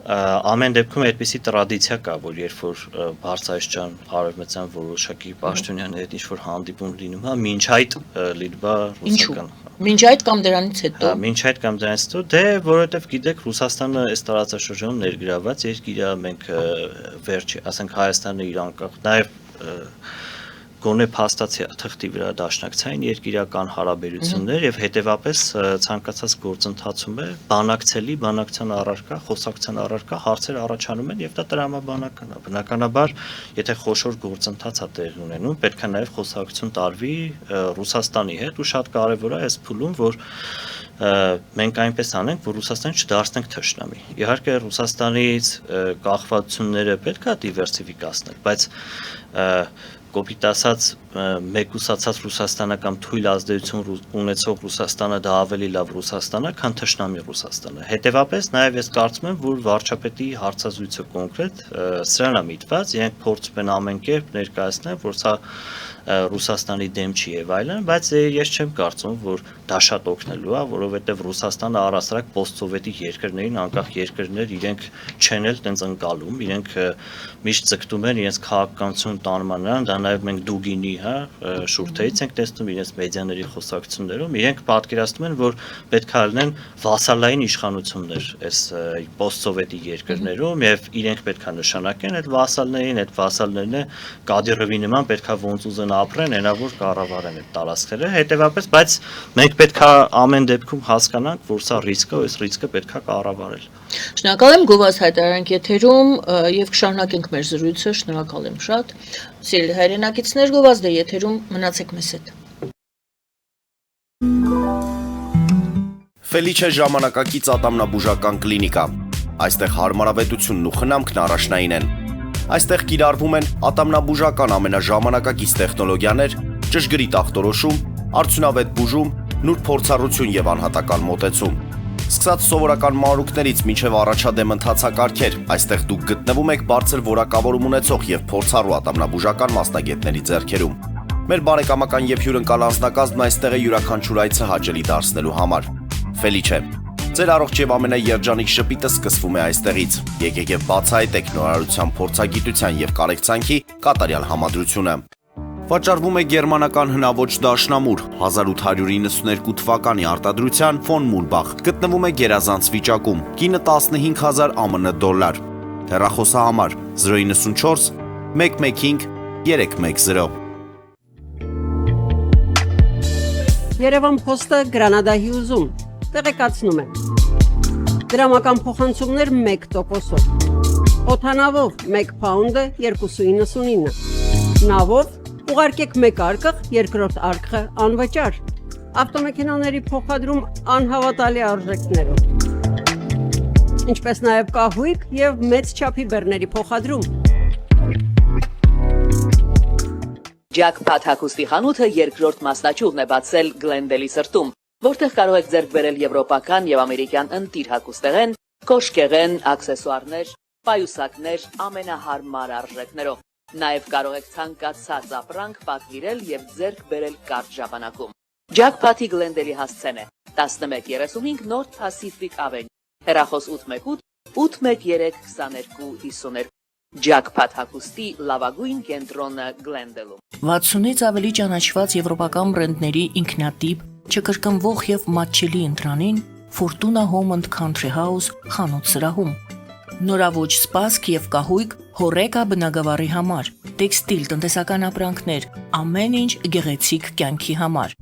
ամեն դեպքում այդպիսի տրադիցիա կա, որ երբ որ բարձրայշջան արևմտյան որոշակի պաշտոնյաների հետ ինչ-որ հանդիպում լինում է, մինչ այդ լինում է ռուսական։ Մինչ այդ կամ դրանից հետո։ Մինչ այդ կամ դրանից հետո, դե որովհետև գիտեք, Ռուսաստանը այս տարածաշրջանում ներգրաված երկիր է, մենք վերջի, ասենք Հայաստանը իր անկախ, նաև գոնե փաստացի թղթի վրա դաշնակցային երկիրական հարաբերություններ եւ հետեւապես ցանկացած գործընթացում է բանակցության առարկա, խոսակցության առարկա հարցեր առաջանում են եւ դա տրամաբանական է։ Բնականաբար, եթե խոշոր գործընթաց է տեղ ունենում, պետք է նաեւ խոսակցություն տարվի Ռուսաստանի հետ ու շատ կարեւոր է այս փուլում, որ մենք այնպես անենք, որ Ռուսաստանը չդարձնենք թշնամի։ Իհարկե Ռուսաստանից կախվածությունները պետք է դիվերսիֆիկացնել, բայց կոպիտ ասած մեկուսացած Ռուսաստանը կամ թույլ ազդեցություն ունեցող Ռուսաստանը դա ավելի լավ Ռուսաստան է, քան թշնամի Ռուսաստանը։ Հետևաբար նաև ես կարծում եմ, որ վարչապետի հարցազրույցը կոնկրետ սրան է միտված, իրենք փորձում են ամեն կերպ ներկայացնել, որ սա Ռուսաստանի դեմ չի եւ այլն, բայց ես չեմ կարծում, որ դա շատ օգնելու է, որովհետեւ Ռուսաստանը առասարակ post-սովետի երկրներին, անկախ երկրներ իրենք չեն էլ տենց ընկալում, իրենք միշտ ձգտում են իրենց քաղաքականություն տանման նրան, դա նաեւ մենք Դուգինի, շուրթերից ենք տեսնում իրենց մեդիաների խոսակցություններում, իրենք պատկերացնում են, որ պետք է լինեն վասալային իշխանություններ այս post-սովետի երկրներում եւ իրենք պետք է նշանակեն այդ վասալներն է Կադիրովի նման պետք է ոնց ուզեն ապրեն, այնա որ կառավարեն այդ տարածքները, հետեւաբար, բայց մենք պետք է ամեն դեպքում հասկանանք, որ սա ռիսկ է, այս ռիսկը պետք է կառավարել։ Շնորհակալ եմ Գովազ հայտարարենք եթերում եւ կշարունակենք մեր զրույցը, շնորհակալ եմ շատ։ Սիրելի հայրենակիցներ, Գովազդ է եթերում, մնացեք մեզ հետ։ Ֆելիչե ժամանակակից ատամնաբուժական կլինիկա։ Այստեղ հարմարավետությունն ու խնամքն առաջնային են։ Այստեղ կիրառվում են ատամնաբուժական ամենաժամանակակից տեխնոլոգիաներ, ճշգրիտ ախտորոշում, արդյունավետ բուժում, նուրբ փորձառություն եւ անհատական մոտեցում։ Սկսած սովորական մանրուքներից մինչև առաջադեմ ընթացակարգեր, այստեղ դուք գտնվում եք բարձր որակավորում ունեցող եւ փորձառու ատամնաբուժական մասնագետների ձեռքերում։ Մեր բարեկամական եւ հյուրընկալ անձնակազմն այստեղ է յուրաքանչյուր այցը հաճելի դարձնելու համար։ Ֆելիչե, ձեր առողջ եւ ամենաերջանիկ շպիտը սկսվում է այստեղից։ Եկեք եւ բացահայտեք նորարարության փորձագիտության եւ կարեկցանքի կատարյալ համադրությունը։ Վաճառվում է գերմանական հնաոճ դաշնամուր 1892 թվականի արտադրության ֆոն Մուլբախ։ Գտնվում է գերազանց վիճակում։ Կինը 15000 ԱՄՆ դոլար։ Հեռախոսահամար 094 115 310։ Երևան փոստը Գրանադայի ուզում տեղեկացնում է։ Դրամական փոխանցումներ 1%-ով։ Օդանավով 1 փաունդը 2.99։ Նավով ուղարկեք 1 արկղ, երկրորդ արկղը անվճար։ Ավտոմեքենաների փոխադրում անհավատալի արժեքներով։ Ինչպես նաև կահույք եւ մեծ չափի բեռների փոխադրում։ Jackpot հագուստի խանութը երկրորդ մասնաճյուղն է բացել Գլենդելի սրտում, որտեղ կարող եք ձեռք բերել եվրոպական եւ ամերիկյան ընտիր հագուստեղեն, կոշկեղեն, աքսեսուարներ, պայուսակներ ամենահարմար արժեքներով։ Նաեւ կարող եք ցանկացած ապրանք պատվիրել եւ ձեռք բերել կարճ ժամանակում։ Jackpot-ի Գլենդելի հասցեն է 1135 North Pacific Avenue, հեռախոս 818 813 2252։ Jackpot հագուստի լավագույն կենտրոնը Գլենդելում։ 60-ից ավելի ճանաչված եվրոպական բրենդների ինքնատիպ, չկրկնվող եւ մատչելի ընտրանին Fortuna Home and Country House խանութ սրահում։ Նորավոճ սպասք եւ կահույք հորեկա բնագավառի համար, տեքստիլ տնտեսական ապրանքներ, ամեն ինչ գեղեցիկ կյանքի համար։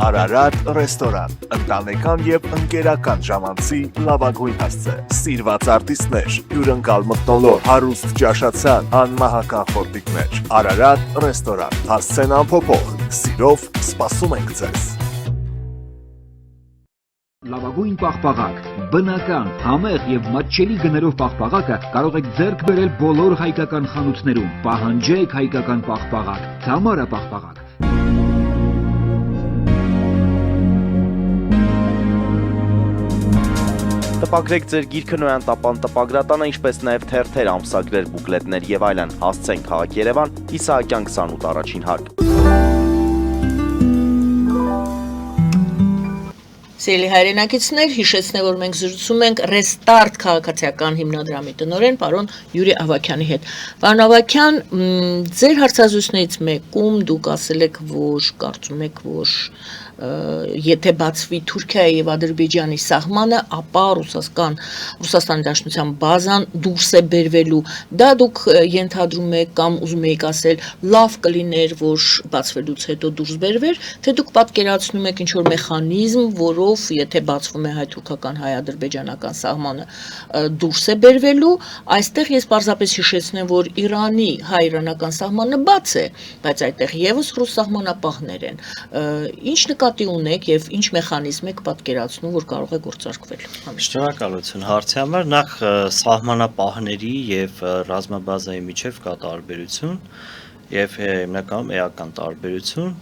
Արարատ ռեստորան, ընտանեկան եւ ընկերական ժամանցի լավագույն հասցե, սիրված արտիստներ, հյուրընկալ մթնոլորտ, հարուստ ճաշացան, անմահական խորտիկներ, Արարատ ռեստորան, հասցեն անփոփոխ, սիրով սպասում ենք ձեզ։ Լավագույն պաղպաղակ, բնական, համեղ եւ մատչելի գներով պաղպաղակը կարող եք ձեռք բերել բոլոր հայկական խանութներում։ Պահանջեք հայկական պաղպաղակ, Թամարա պաղպաղակ։ Տպագրեք ձեր գիրքը Նոյան տապան տպագրատանը, ինչպես նաև թերթեր, ամսագրեր, բուկլետներ եւ այլն։ Հասցեն քաղաք Երևան, Իսահակյան 28 առաջին հարկ։ Սիրելի հայրենակիցներ, հիշեցնեմ, որ մենք զրուցում ենք Restart քաղաքացիական հիմնադրամի տնօրեն պարոն Յուրի Ավագյանի հետ։ Պարոն Ավագյան, ձեր հարցազրույցներից մեկում դուք ասել եք, որ կարծում եք, որ եթե բացվի Թուրքիայի եւ Ադրբեջանի սահմանը, ապա Ռուսաստանի Դաշնության բազան դուրս է բերվելու։ Դա դուք ենթադրում եք կամ ուզում եք ասել, լավ կլիներ, որ բացվելուց հետո դուրս բերվեր, թե դուք պատկերացնում եք ինչ-որ մեխանիզմ, որով եթե բացվում է հայ-թուրքական, հայ-ադրբեջանական սահմանը, դուրս է բերվելու, այստեղ ես պարզապես հիշեցնեմ, որ Իրանի հայ-իրանական սահմանը բաց է, բայց այդտեղ եւս ռուս սահմանապահներ են։ Ինչ նկատի ունեք եւ ինչ մեխանիզմ եք պատկերացնում, որ կարող է գործարկվել։ Շնորհակալություն հարցի համար։ Նախ սահմանապահների եւ ռազմաբազայի միջև կա տարբերություն եւ հիմնականում էական տարբերություն,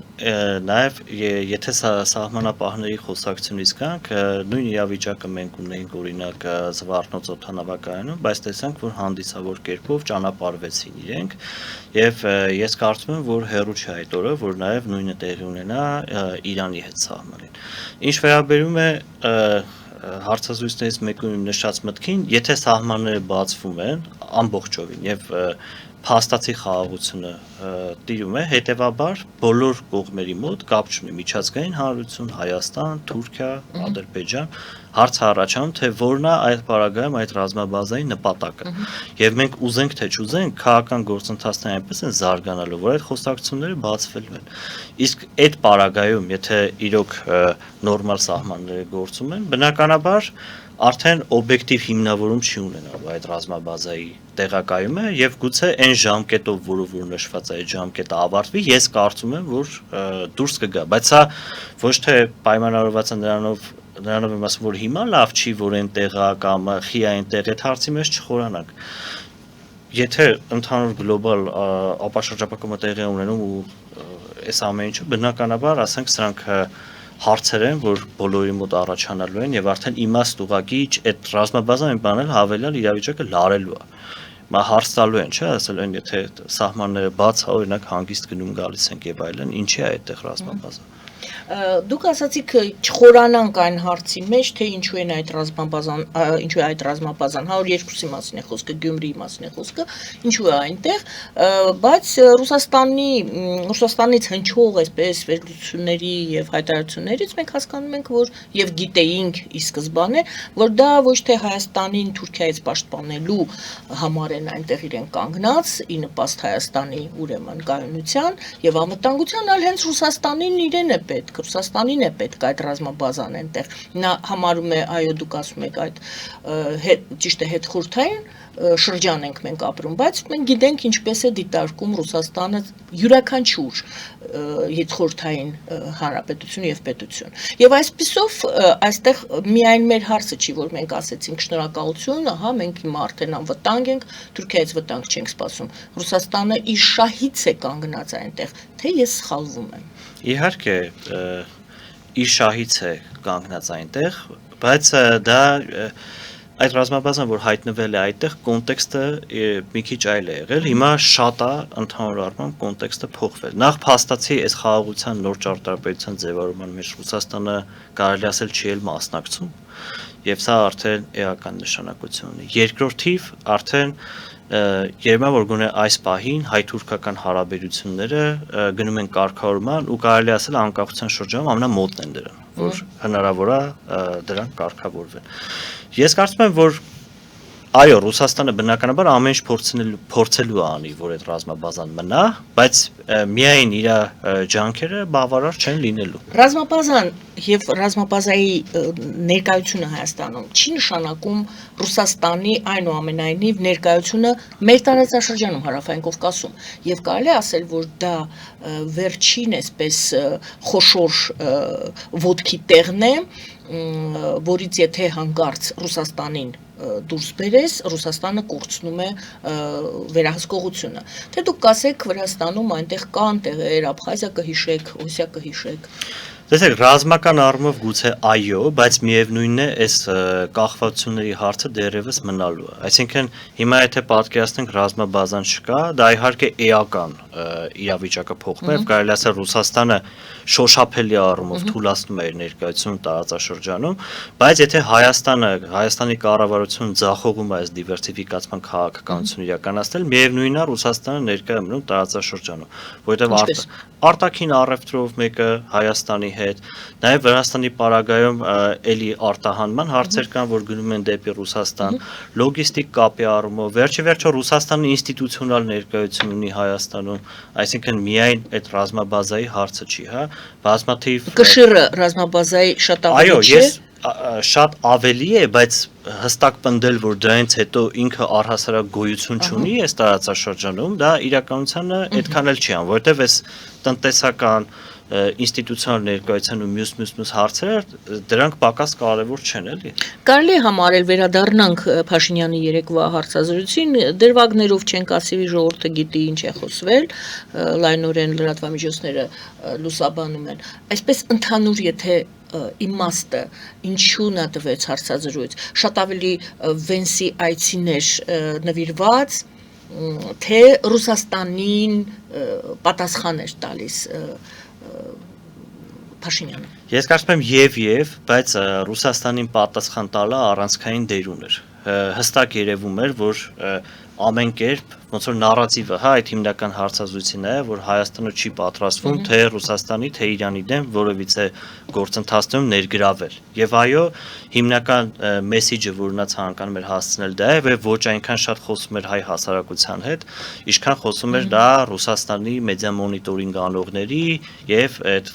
նաեւ եթե սահմանապահների խոսակցությունից կանք, նույն իրավիճակը մենք ունենք օրինակ Զվարթնոց օդանավակայանում, բայց տեսանք, որ հանդիսավոր կերպով ճանապարհվեցին իրենք եւ ես կարծում եմ, որ հերոչ չէ այդ օրը, որ նաեւ նույնը տեղի ունենա Իրանի հետ սահմանին։ Ինչ վերաբերում է հարցազրույցներից մեկում իմ նշած մտքին, եթե սահմանները բացվում են ամբողջովին եւ փաստացի խաղաղությունը տիրում է, հետևաբար բոլոր կողմերի մոտ կապ չունի միջազգային հանրություն, Հայաստան, Թուրքիա, Ադրբեջան, հարցը առաջանում, թե որն է այդ պարագայում այդ ռազմաբազայի նպատակը։ Եվ մենք ուզենք թե չուզենք, քաղաքական գործընթացները այնպես են զարգանալու, որ այդ խոսակցությունները բացվելու են։ Իսկ այդ պարագայում, եթե իրոք նորմալ սահմանները գործում են, բնականաբար արդեն օբյեկտիվ հիմնավորում չի ունենալու այդ ռազմաբազայի տեղակայումը եւ գուցե այն ժամկետով, որով որ նշված է այդ ժամկետը ավարտվի, ես կարծում եմ, որ դուրս կգա, բայց սա ոչ թե պայմանավորված է նրանով եմ ասում, որ հիմա լավ չի, որ այնտեղա կամ խի է այնտեղ, այդ հարցի մեջ չխորանանք։ Եթե ընդհանուր գլոբալ ապաշրջապատումը տեղի ունենում ու այս ամեն ինչը բնականաբար, ասենք սրանք հարցեր են, որ բոլորի մոտ առաջանալու են եւ արդեն իմաստ ուղղակի այդ ռազմաբազան բանել հավելյալ իրավիճակը լարելու է։ Մա հարց տալու են, չէ՞, ասել են, եթե սահմանները բաց է, օրինակ հանգիստ գնում գալիս ենք եւ այլն, ինչի է այդտեղ ռազմաբազան։ Դուք ասացիք չխորանանք այն հարցի մեջ, թե ինչու է այդ ռազմաբազան, 102-ի մասին է խոսքը, Գյումրիի մասին է խոսքը, ինչու է այնտեղ, բայց Ռուսաստանից հնչող այսպես վերլուծությունների եւ հայտարարություններից մենք հասկանում ենք, որ եւ գիտեինք ի սկզբանե, որ դա ոչ թե Հայաստանին Թուրքիայից պաշտպանելու համար են այնտեղ իրեն կանգնած, ի նպաստ Հայաստանի ուրեմն կայունության եւ անվտանգության, այլ հենց Ռուսաստանին իրեն է պետք, Ռուսաստանին է պետք այդ ռազմաբազան այնտեղ։ Նա համարում է, այո, դուք ասում եք այդ ճիշտ է հետխորհրդային շրջան ենք մենք ապրում, բայց մենք գիտենք ինչպես է դիտարկում Ռուսաստանը յուրաքանչյուր հետխորհրդային հանրապետություն եւ պետություն։ Եվ այսպիսով այստեղ միայն մեր հարցը չի, որ մենք ասեցինք շնորհակալություն, ահա մենք հիմա արդեն անվտանգ ենք, Թուրքիայից վտանգ չենք սպասում։ Ռուսաստանը իր շահից է կանգնած այնտեղ, թե ես սխալվում եմ։ Իհարկե իր շահից է կանգնած այնտեղ, բայց դա այդ ռազմաբազան, որ հայտնվել է այդտեղ, կոնտեքստը մի քիչ այլ է եղել, հիմա շատ է ընդհանուր առմամբ կոնտեքստը փոխվել։ Նախ փաստացի այս խաղաղության նոր ճարտարապետության ձևավորման մեջ Ռուսաստանը կարելի ասել չի էլ մասնակցում, եւ սա արդեն էական նշանակություն ունի։ Երկրորդիվ արդեն երբ որ գոնե այս պահին հայ-թուրքական հարաբերությունները գնում են կարգավորման ու կարելի ասել անկախության շրջանում ամենամոտն են դրան, որ հնարավոր է դրանք կարգավորվեն։ Ես կարծում եմ, որ Այո, Ռուսաստանը բնականաբար ամեն ինչ փորձելու անի, որ այդ ռազմաբազան մնա, բայց միայն իր ջանքերը բավարար չեն լինելու։ Ռազմաբազան եւ ռազմաբազայի ներկայությունը Հայաստանում չի նշանակում Ռուսաստանի այնուամենայնիվ ներկայությունը մեր տարածաշրջանում Հարավային Կովկասում եւ կարելի է ասել, որ դա վերջին այսպես խոշոր ոտքի տեղն է, որից եթե հանգարց Ռուսաստանին դուրս բերես, Ռուսաստանը կորցնում է վերահսկողությունը։ Թե դուք կասեք Վրաստանում այնտեղ կան տեղեր, Աբխազիա կհիշեք, Օսիա կհիշեք։ Տեսեք, ռազմական առումով գուցե այո, բայց միևնույնն է, այս կախվածությունների հարցը դեռևս մնալու է։ Այսինքն, հիմա եթե պատկերացնենք ռազմաբազան չկա, դա իհարկե էական իրավիճակը փոխում է, եւ կարելի ասել Ռուսաստանը շոշափելի առումով թուլացնում է իր ներկայությունը տարածաշրջանում, բայց եթե Հայաստանի կառավարությունը ձախողում է այս դիվերսիֆիկացման քաղաքականությունը իրականացնել, միևնույնն է Ռուսաստանը ներկայ է մնում տարածաշրջանում, որովհետեւ արտաքին առևտրով մեկը Հայաստանի հետ, նաև Վրաստանի պարագայում էլի արտահանման հարցեր կան, որ գնում են դեպի Ռուսաստան, լոգիստիկ կապի առումով, վերջիվերջո Ռուսաստանը ինստիտուցիոնալ ներկայություն ունի Հայաստանում, այսինքն միայն այդ ռազմաբազայի հարցը չի, հա, բազմաթիվ Կշիռը ռազմաբազայի շատ ավելի Այո, չէ։ ես շատ ավելի է, բայց հստակ պնդել, որ դրանից հետո ինքը առհասարակ գոյություն չունի այս տարածաշրջանում, դա իրականությանը այդքան էլ չի ան, որովհետև այս տնտեսական ինստիտուցիոնալ ներկայության ու մյուս հարցերը դրանք պակաս կարևոր չեն, էլի։ Կարելի է համարել վերադառնանք Փաշինյանի երեկվա հարցազրույցին, դրվագներով չենք ասի, ժողովուրդը գիտի ինչ է խոսվել, լայնորեն լրատվամիջոցները լուսաբանում են։ Այսպես ընդհանուր եթե իմաստը ինչու նա տվեց հարցազրույց, շատ ավելի Վենսի այցիներ նվիրված, թե Ռուսաստանին պատասխան էր տալիս Փաշինյանը։ Ես կարծում եմ եւ, բայց Ռուսաստանին պատասխան տալը առանցքային դեր ուներ։ Հստակ երևում էր, որ ամեն կերպ ոնց որ նարատիվը, հա, այդ հիմնական հարցազրույցին է, որ Հայաստանը չի պատրաստվում թե Ռուսաստանի, թե Իրանի դեմ որևիցե գործընթացներում ներգրավել։ Եվ այո, հիմնական մեսեջը, որ նա ցանկանում էր հասցնել, դա է, որ ոչ այնքան շատ խոսում էր հայ հասարակության հետ, ինչքան խոսում էր դա Ռուսաստանի մեդիա մոնիտորինգ անողների եւ այդ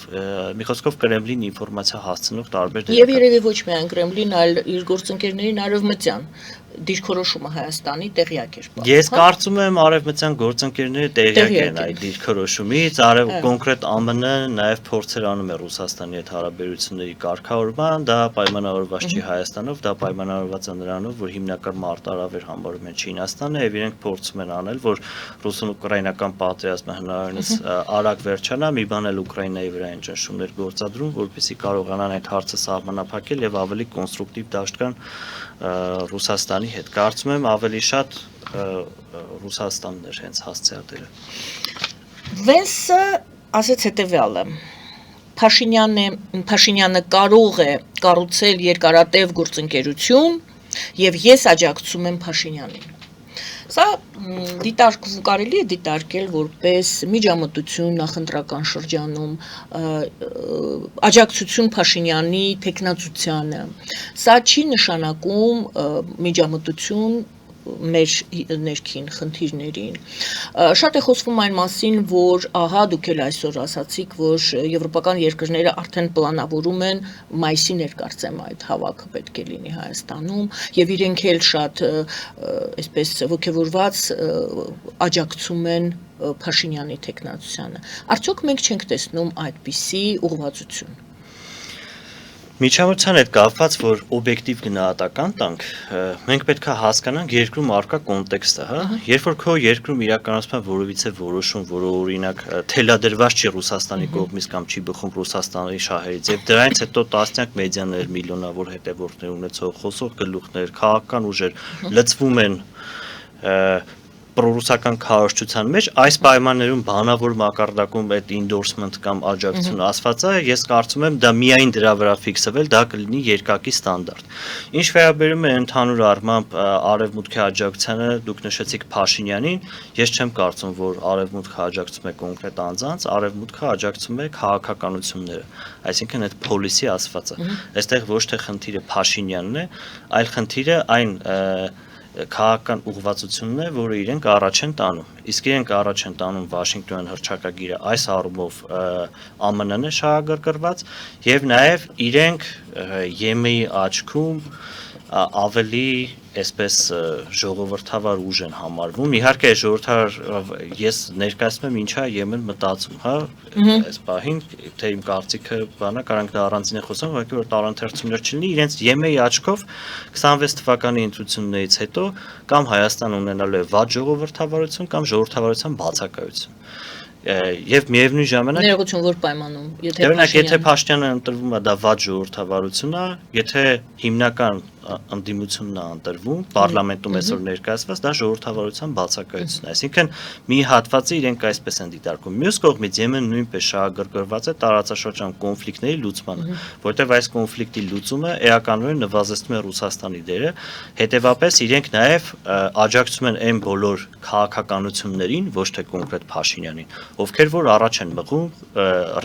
մի խոսքով Կրեմլին ինֆորմացիա հասցնող տարբեր Եվ երևի ոչ միայն Կրեմլին, այլ իր գործընկերներին արևմտյան դիրքորոշումը Հայաստանի տեղյակ էր։ Ես կարծում եմ արևմտյան գործընկերները տեղյակ են այդ դիրքորոշումից, կոնկրետ ԱՄՆ-ը նաև փորձեր անում է Ռուսաստանի հետ հարաբերությունների կարգավորման, դա պայմանավորված չի Հայաստանով, դա պայմանավորված է նրանով, որ հիմնական մարտահրավեր համարում են Չինաստանը եւ իրենք փորձում են անել, որ ռուս-ուկրաինական պատերազմը հնարավորինս արագ վերջանա, մի բան էլ Ուկրաինայի վրա են ճնշումներ գործադրում, որպեսզի կարողանան այդ հարցը սահմանափակել եւ ավելի կոնստրուկտիվ դաշտ կան Ռուսաստանի հետ։ Կարծում եմ ավելի շատ Ռուսաստանն էր հենց հասցեատերը։ Վենսը ասեց հետևյալը. Փաշինյանը կարող է կառուցել երկարատև գործընկերություն եւ ես աջակցում եմ Փաշինյանին։ Սա կարելի է դիտարկել որպես միջամտություն նախընտրական շրջանում, աջակցություն Փաշինյանի տեխնացությանը։ Սա չի նշանակում միջամտություն մեր ներքին խնդիրներին։ Շատ է խոսվում այն մասին, որ ահա դուք էլ այսօր ասացիք, որ եվրոպական երկրները արդեն պլանավորում են մայիսին կարծեմ այդ հավաքը պետք է լինի Հայաստանում եւ իրենք էլ շատ այսպես ոգևորված աջակցում են Փաշինյանի տեխնացությանը։ Արդյոք մենք չենք տեսնում այդպիսի ուղղվածություն։ Միջամտության հետ կապված, որ օբյեկտիվ գնահատական տանք, մենք պետք է հասկանանք երկրում առկա կոնտեքստը, հա։ Երբ որ քո երկրում իրականացվում է որևիցե որոշում, որը օրինակ թելադրված չի Ռուսաստանի կողմից կամ չի բխում Ռուսաստանի շահերից, եւ դրանից հետո տասնյակ մեդիաներ, միլիոնավոր հետևորդներ ունեցող խոսող գլուխներ, քաղաքական ուժեր լծվում են պրոռուսական քարոզչության մեջ, այս պայմաններում բանավոր մակարդակում այդ endorsement կամ աջակցություն ասվածը, ես կարծում եմ դա միայն դրա վրա ֆիքսվել, դա կլինի երկակի ստանդարտ։ Ինչ վերաբերում է ընդհանուր առմամբ արևմուտքի աջակցությանը, դուք նշեցիք Փաշինյանին, ես չեմ կարծում, որ արևմուտքը աջակցում է կոնկրետ անձանց, արևմուտքը աջակցում է քաղաքականությունները, այսինքն այդ policy ասվածը։ Այստեղ ոչ թե խնդիրը Փաշինյանն է, այլ խնդիրը այն քաղաքական ուղղվածությունն է, որը իրենք առաջ են տանում։ Իսկ իրենք առաջ են տանում Վաշինգտոնյան հռչակագիրը այս առումով ԱՄՆ-ն է շահագրգռված եւ նաեւ իրենք ԵՄ-ի աչքում ավելի այսպես ժողովրդավար ուժ են համարվում։ Իհարկե ժողովրդավար ես ներկայացնում եմ ինչա ԵՄ-ն մտածում, հա, այս պահին, թե իմ կարծիքը բանա, կարանք դա առանձին է խոսում, ուղղակի որ տարանթերցումներ չլինի, իրենց ԵՄ-ի աչքով 26 թվականի ընտրություններից հետո կամ Հայաստան ունենալու է վատ ժողովրդավարություն կամ ժողովրդավարության բացակայություն։ Եվ միևնույն ժամանակ ներողություն որ պայմանում, եթե Փաշինյանը ընտրվում է, դա վատ ժողովրդավարություն է, եթե հիմնական ընդդիմությունն է ընտրվում, պարլամենտում այսօր ներկայացված, դա ժողովրդավարության բացակայությունն է։ Այսինքն մի հատվածը իրենք այսպես են դիտարկում։ Մյուս կողմից ԵՄ-ն նույնպես շահագրգռված է տարածաշրջան կոնֆլիկտների լուծմանը, որտեղ այս կոնֆլիկտի լուծումը էականորեն նվազեցնում է Ռուսաստանի դերը, հետևաբար իրենք նաև աջակցում են այն բոլոր քաղաքականություններին, ոչ թե կոնկրետ Փաշինյանին, ովքեր որ առաջ են մղում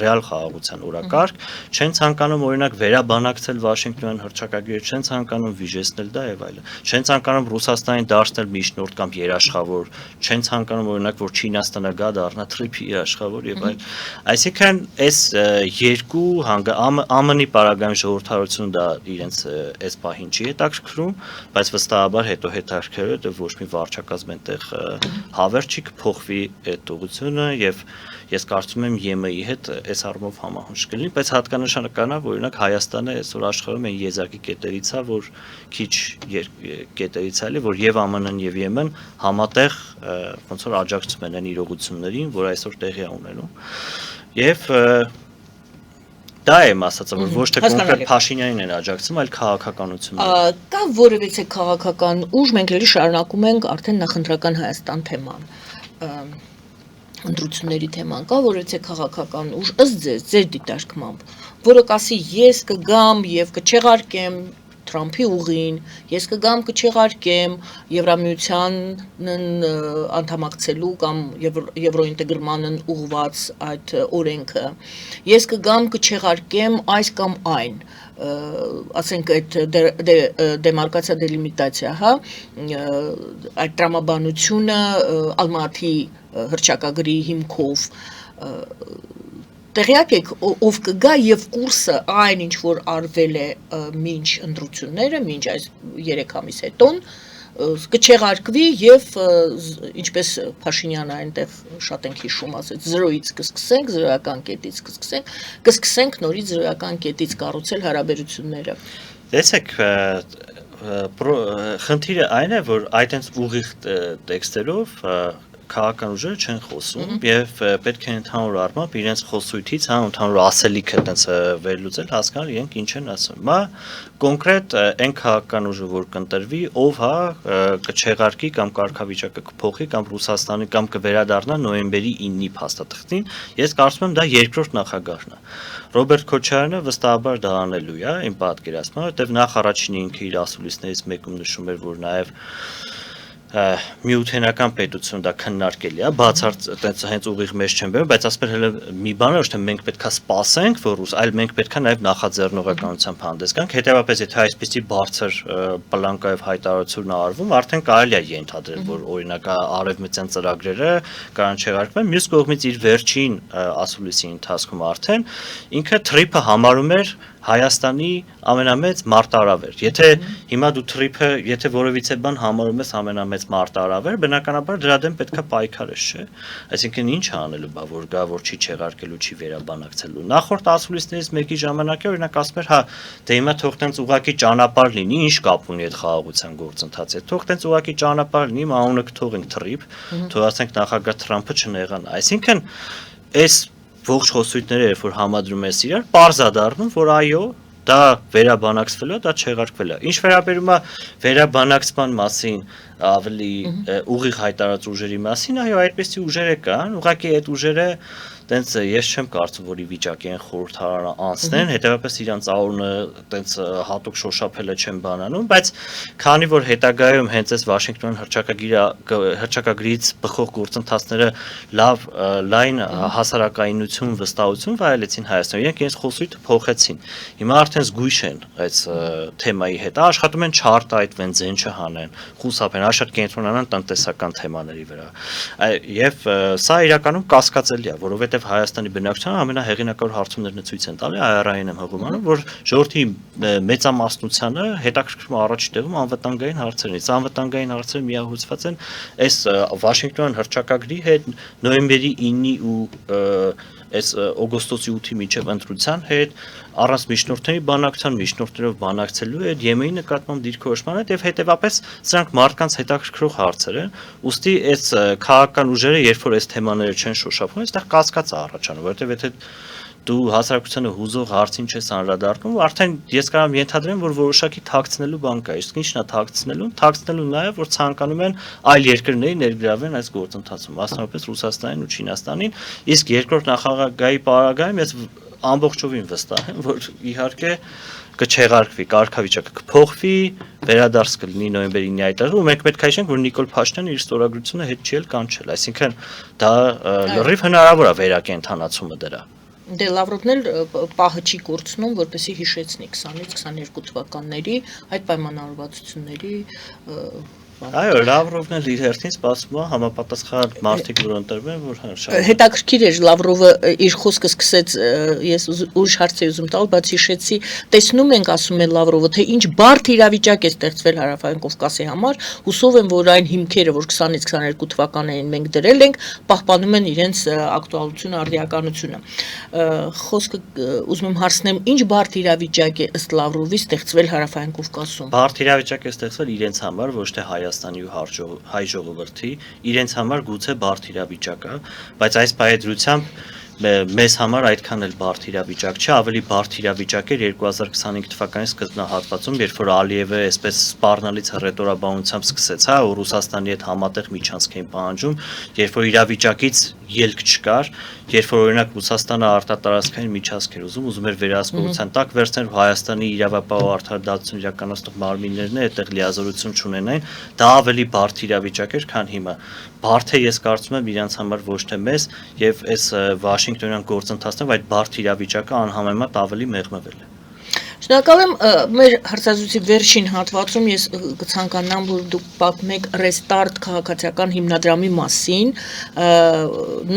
ռեալ խաղաղության օրակարգ, չեն ցանկանում օրինակ վերաբանակցել Վաշինգտոնյան հռչակագիրը, չեն ցանկանում վիժեցնել դա եւ այլն։ Չեն ցանկանում Ռուսաստանին դարձնել միջնորդ կամ երաշխավոր, չեն ցանկանում օրինակ որ Չինաստանը գա դառնա թրիփի երաշխավոր եւ այլն։ Այսինքն այս երկու ԱՄՆ-ի պարագայում ժողովրդավարությունը դա իրենց այս պահին չի հետաքրքրում, բայց վստահաբար հետո հետաքրքրել է, ոչ մի վարչակազմ այնտեղ հավեր չի կփոխվի այդ ուղղությունը եւ ես կարծում եմ ԵՄ-ի հետ այս առումով համահունչ կլինի, բայց հատկանշական է, որ օրինակ Հայաստանը այսօր աշխարհում այն եզակի կետերից է, որ քիչ կետերից է, որ եւ ԱՄՆ-ն եւ ԵՄ-ն համատեղ ոնց որ աջակցում են այն իրողություններին, որ այսօր տեղի է ունենում։ Եվ դա եմ ասացը, որ ոչ թե կոնկրետ Փաշինյանին են աջակցում, այլ քաղաքականությունները։ Կա որևիցե քաղաքական ուժ, մենք էլի շարունակում ենք արդեն նախընտրական Հայաստան թեման, ընտրությունների թեման, կա որևիցե քաղաքական ուժ, ըստ ձեր դիտարկմամբ, որը կասի ես կգամ եւ կչեղարկեմ Թրամփի ուղին, ես կգամ կչեղարկեմ Եվրամիությանն անդամակցելու կամ եվրոինտեգրմանն ուղված այդ օրենքը, ես կգամ կչեղարկեմ այս կամ այն, ասենք այդ դեմարկացիա դելիմիտացիա, հա, այդ տրամաբանությունը Ալմատի հռչակագրի հիմքով տեղյակ եք ով կգա եւ կուրսը այն ինչ որ արվել է մինչ ընտրությունները, մինչ այս 3 ամիս հետոն կչեղարկվի եւ ինչպես Փաշինյանը այնտեղ շատ ենք հիշում ասեց 0-ից կսկսենք, 0-ական կետից կսկսենք նորից 0-ական կետից կառուցել հարաբերությունները։ Տեսեք, խնդիրը այն է, որ այդ հենց ուղիղ տեքստերով քաղաքական ուժերը չեն խոսում եւ պետք է ընդհանուր առմամբ իրենց խոսույթից, հա, ընդհանուր ասելիքը այտենց վերլուծել, հասկանալ իրենք ինչ են ասում։ Մա կոնկրետ այն քաղաքական ուժը, որ կընտրվի, ով հա կչեղարկի կամ կարգավիճակը կփոխի կամ Ռուսաստանի կամ կվերադառնա նոյեմբերի 9-ի փաստաթղթին, ես կարծում եմ դա երկրորդ նախագահն է։ Ռոբերտ Քոչարյանը վստահաբար դա անելու է, իմ պատկերացմամբ, որտեղ նախ առաջինը ինքը իր ասուլիսներից մեկում նշում էր, որ նաեւ միութենական պետություն դա քննարկելի է, բացարձակ այտենց հենց ուղիղ մեջ չեմ բերում, բայց ասում եմ մի բան է, ոչ թե մենք պետքա սպասենք, որ այլ մենք պետքա նաև նախաձեռնողականությամբ հանդես գանք, հետեւաբար եթե այսպիսի բարձր պլանկայով հայտարարություն արվում, արդեն կարելի է ենթադրել, որ օրինակ արևմտյան ծրագրերը կարան չեղարկվեն, մյուս կողմից իր վերջին ասուլիսի ընթացքում արդեն ինքը թրիփը համարում էր Հայաստանի ամենամեծ մարտահրավեր։ Եթե հիմա դու թրիփը, եթե որևիցե բան համարում ես ամենամեծ մարտահրավեր, բնականաբար դրա դեմ պետքա պայքարես, չէ՞։ Այսինքն ինչ անելու բա, որ գա, որ չի չեղարկելու, չի վերաբանակցելու։ Նախորդ ասուլիսներից մեկի ժամանակ օրինակ ասում էր, հա, դե հիմա թող տենց ուղակի ճանապարհ լինի, ինչ կապ ունի այդ խաղաղության գործընթացի։ Թող տենց ուղակի ճանապարհ լինի, անունը կթողենք թրիփ, թող ասենք նախագահ Թրամփը չնեղանա։ Այսինքն այս ողջ խոսույթները, երբ որ համադրում ես իրար, պարզ է դառնում, որ այո, դա վերաբանակցվել է, դա չեղարկվել է։ Ինչ վերաբերում է վերաբանակցման մասին, ավելի ուղիղ հայտարարած ուժերի մասին, այո, այդպեսի ուժեր կան, ուղղակի այդ ուժերը տենց ես չեմ կարծում, որ ի վիճակի են խորհրդարանը անցնեն, հետևաբար իրանց անունը տենց հատուկ շոշափելը չեմ բանանում, բայց քանի որ հետագայում հենց այս Վաշինգտոն հռչակագրից բխող գործընթացները լայն հասարակայնություն, վստահություն վայելեցին Հայաստանում, իրենք իրենց խոսույթը փոխեցին։ Հիմա արդեն զգույշ են այս թեմայի հետ, աշխատում են չարտահայտվեն, ձեն չհանեն, խուսափեն, շատ կենտրոնանան տնտեսական թեմաների վրա։ Եվ սա իրականում կասկածելի է, որովհետև Հայաստանի բնակչությանը ամենահեղինակավոր հարցումներն ցույց են տալի, այարային եմ հղումանում, որ ժողովրդի մեծամասնությանը հետաքրքրում է առաջի տեղում անվտանգային հարցերից։ Անվտանգային հարցերը միահույծված են այս Վաշինգտոն հռչակագրի հետ, նոյեմբերի 9-ի ու այս օգոստոսի 8-ի միջև ընտրության հետ, առանց միջնորդների բանակցության, միջնորդներով բանակցելու հետ, Եմենի նկատմամբ դիրքորոշման հետ եւ հետեւապես սրանք մարդկանց հետաքրքրող հարցեր են։ Ուստի այս քաղաքական ուժերը, երբ որ այս թեմաները չեն շոշափում, այստեղ կասկած է առաջանում, որովհետեւ եթե դու հասարակությանը հուզող հարցին չես անդրադառնում, արդեն ես կարող եմ ենթադրեմ, որ որոշակի թաքցնելու բան կա։ Իսկ ի՞նչն է թաքցնելու նաև, որ ցանկանում են այլ երկրների ներգրավեն այս գործընթացում, մասնավորապես Ռուսաստանին ու Չինաստանին, իսկ երկրորդ նախագահի պարագայում ես ամբողջովին վստահ եմ, որ իհարկե կչեղարկվի, կարգավիճակը կփոխվի, վերադարձ կլինի նոյեմբերի 9-ի այտեղը, ու մենք պետք է հիշենք, որ Նիկոլ Փաշինյանը իր ստորագրությունը հետ չի կանչել, այսինքն դա լրիվ հնարավոր է վերակենդանացումը դրա։ Դե Լավրովն էլ պահը չի կորցնում, որպեսզի հիշեցնի 20-ից 22 թվականների այդ պայմանավորվածությունների Այո, Լավրովն էլ իր հերթին սպասում է համապատասխան մարդիկ, որ ընտրվեն, որ շատ հետաքրքիր էր Լավրովը իր խոսքը սկսեց, ես ուրիշ հարց էի ուզում տալ, բայց հիշեցի, տեսնում ենք, ասում է Լավրովը, թե ինչ բարդ իրավիճակ է ստեղծվել Հարավային Կովկասի համար, հուսով եմ, որ այն հիմքերը, որ 20-ից 22 թվականներին մենք դրել ենք, պահպանում են իրենց ակտուալությունը, արդիականությունը։ Խոսքը ուզում եմ հարցնեմ, ինչ բարդ իրավիճակ է ըստ Լավրովի ստեղծվել Հարավային Կովկասում։ Բարդ իրավիճակ է ստեղծվել իրենց համար, ոչ թե Հայաստանի ու հայ ժողովրդի, իրենց համար գուցե բարդ իրավիճակ է, բայց այս պայծրությամբ մեզ համար այդքան էլ բարդ իրավիճակ չէ, ավելի բարդ իրավիճակ էր 2025 թվականի սկզբնահատվածում, երբ որ Ալիևը այսպես սպառնալից հռետորաբանությամբ սկսեց, հա, ու Ռուսաստանի հետ համատեղ միջանցք էին պահանջում, երբ որ իրավիճակից ելք չկար, երբ որ օրինակ Ռուսաստանը արտատարածքային միջանցք էր ուզում էր վերահսկողության տակ վերցնել Հայաստանի իրավապահ ու արդարադատություն իրականացնող մարմիններն այդտեղ լիազորություն չունենային, դա ավելի բարդ իրավիճակ էր, քան հիմա։ Բարդ է, ես կարծում եմ իրանց համար ոչ թե մեզ, եւ այս Վաշինգտոնյան գործընթացներով այդ բարդ իրավիճակը անհամեմատ ավելի մեղմվել է։ Շնորհակալ եմ, մեր հարցազրույցի վերջին հատվածում ես կցանկանամ, որ դուք պատմեք Restart քաղաքացիական հիմնադրամի մասին,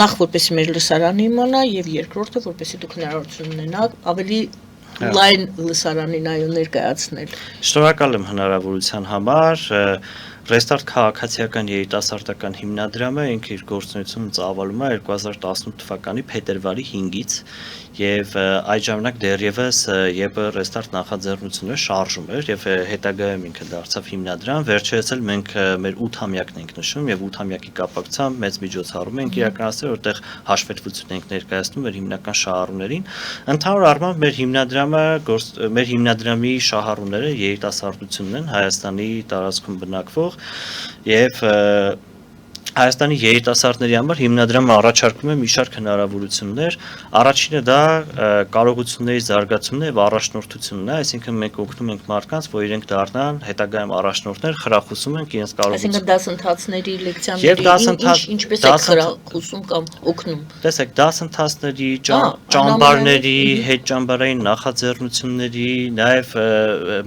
նախ որպեսզի մեր լսարանը իմանա եւ երկրորդը որպեսզի դուք հնարավորություն ունենաք ավելի լայն լսարանին այո ներկայացնել։ Շնորհակալ եմ հնարավորության համար։ Restart քաղաքացիական երիտասարդական հիմնադրամը ինքը իր գործունեությունը ծավալում է 2018 թվականի փետրվարի 5-ից եւ այդ ժամանակ դեռևս ԵՊ Restart նախաձեռնությունը շարժում էր եւ հետագայում ինքը դարձավ հիմնադրամ, վերջերս էլ մենք մեր 8-ամյակն ենք նշում եւ 8-ամյակի կապակցությամբ մեծ միջոցառում ենք իրականացրել, որտեղ հաշվետվություն ենք ներկայացնում մեր հիմնական շահառուներին։ Ընդհանուր առմամբ մեր հիմնադրամի շահառուները երիտասարդությունն են Հայաստանի տարածքում բնակվող եւ Հայաստանի երիտասարդների համար հիմնադրամը առաջարկում է մի շարք հնարավորություններ, առաջինը դա կարողությունների զարգացումն է եւ առաջնորդությունն է, այսինքն մենք օգնում ենք մարդկանց, որ իրենք դառնան հետագայում առաջնորդներ, խրախուսում ենք իրենց կարողությունները։ Այսինքն դասընթացների, լեկցիաների, ինչպես է խրախուսում կամ օգնում։ Տեսեք, դասընթացների, ճամբարների, հետճամբարային նախաձեռնությունների, նաեւ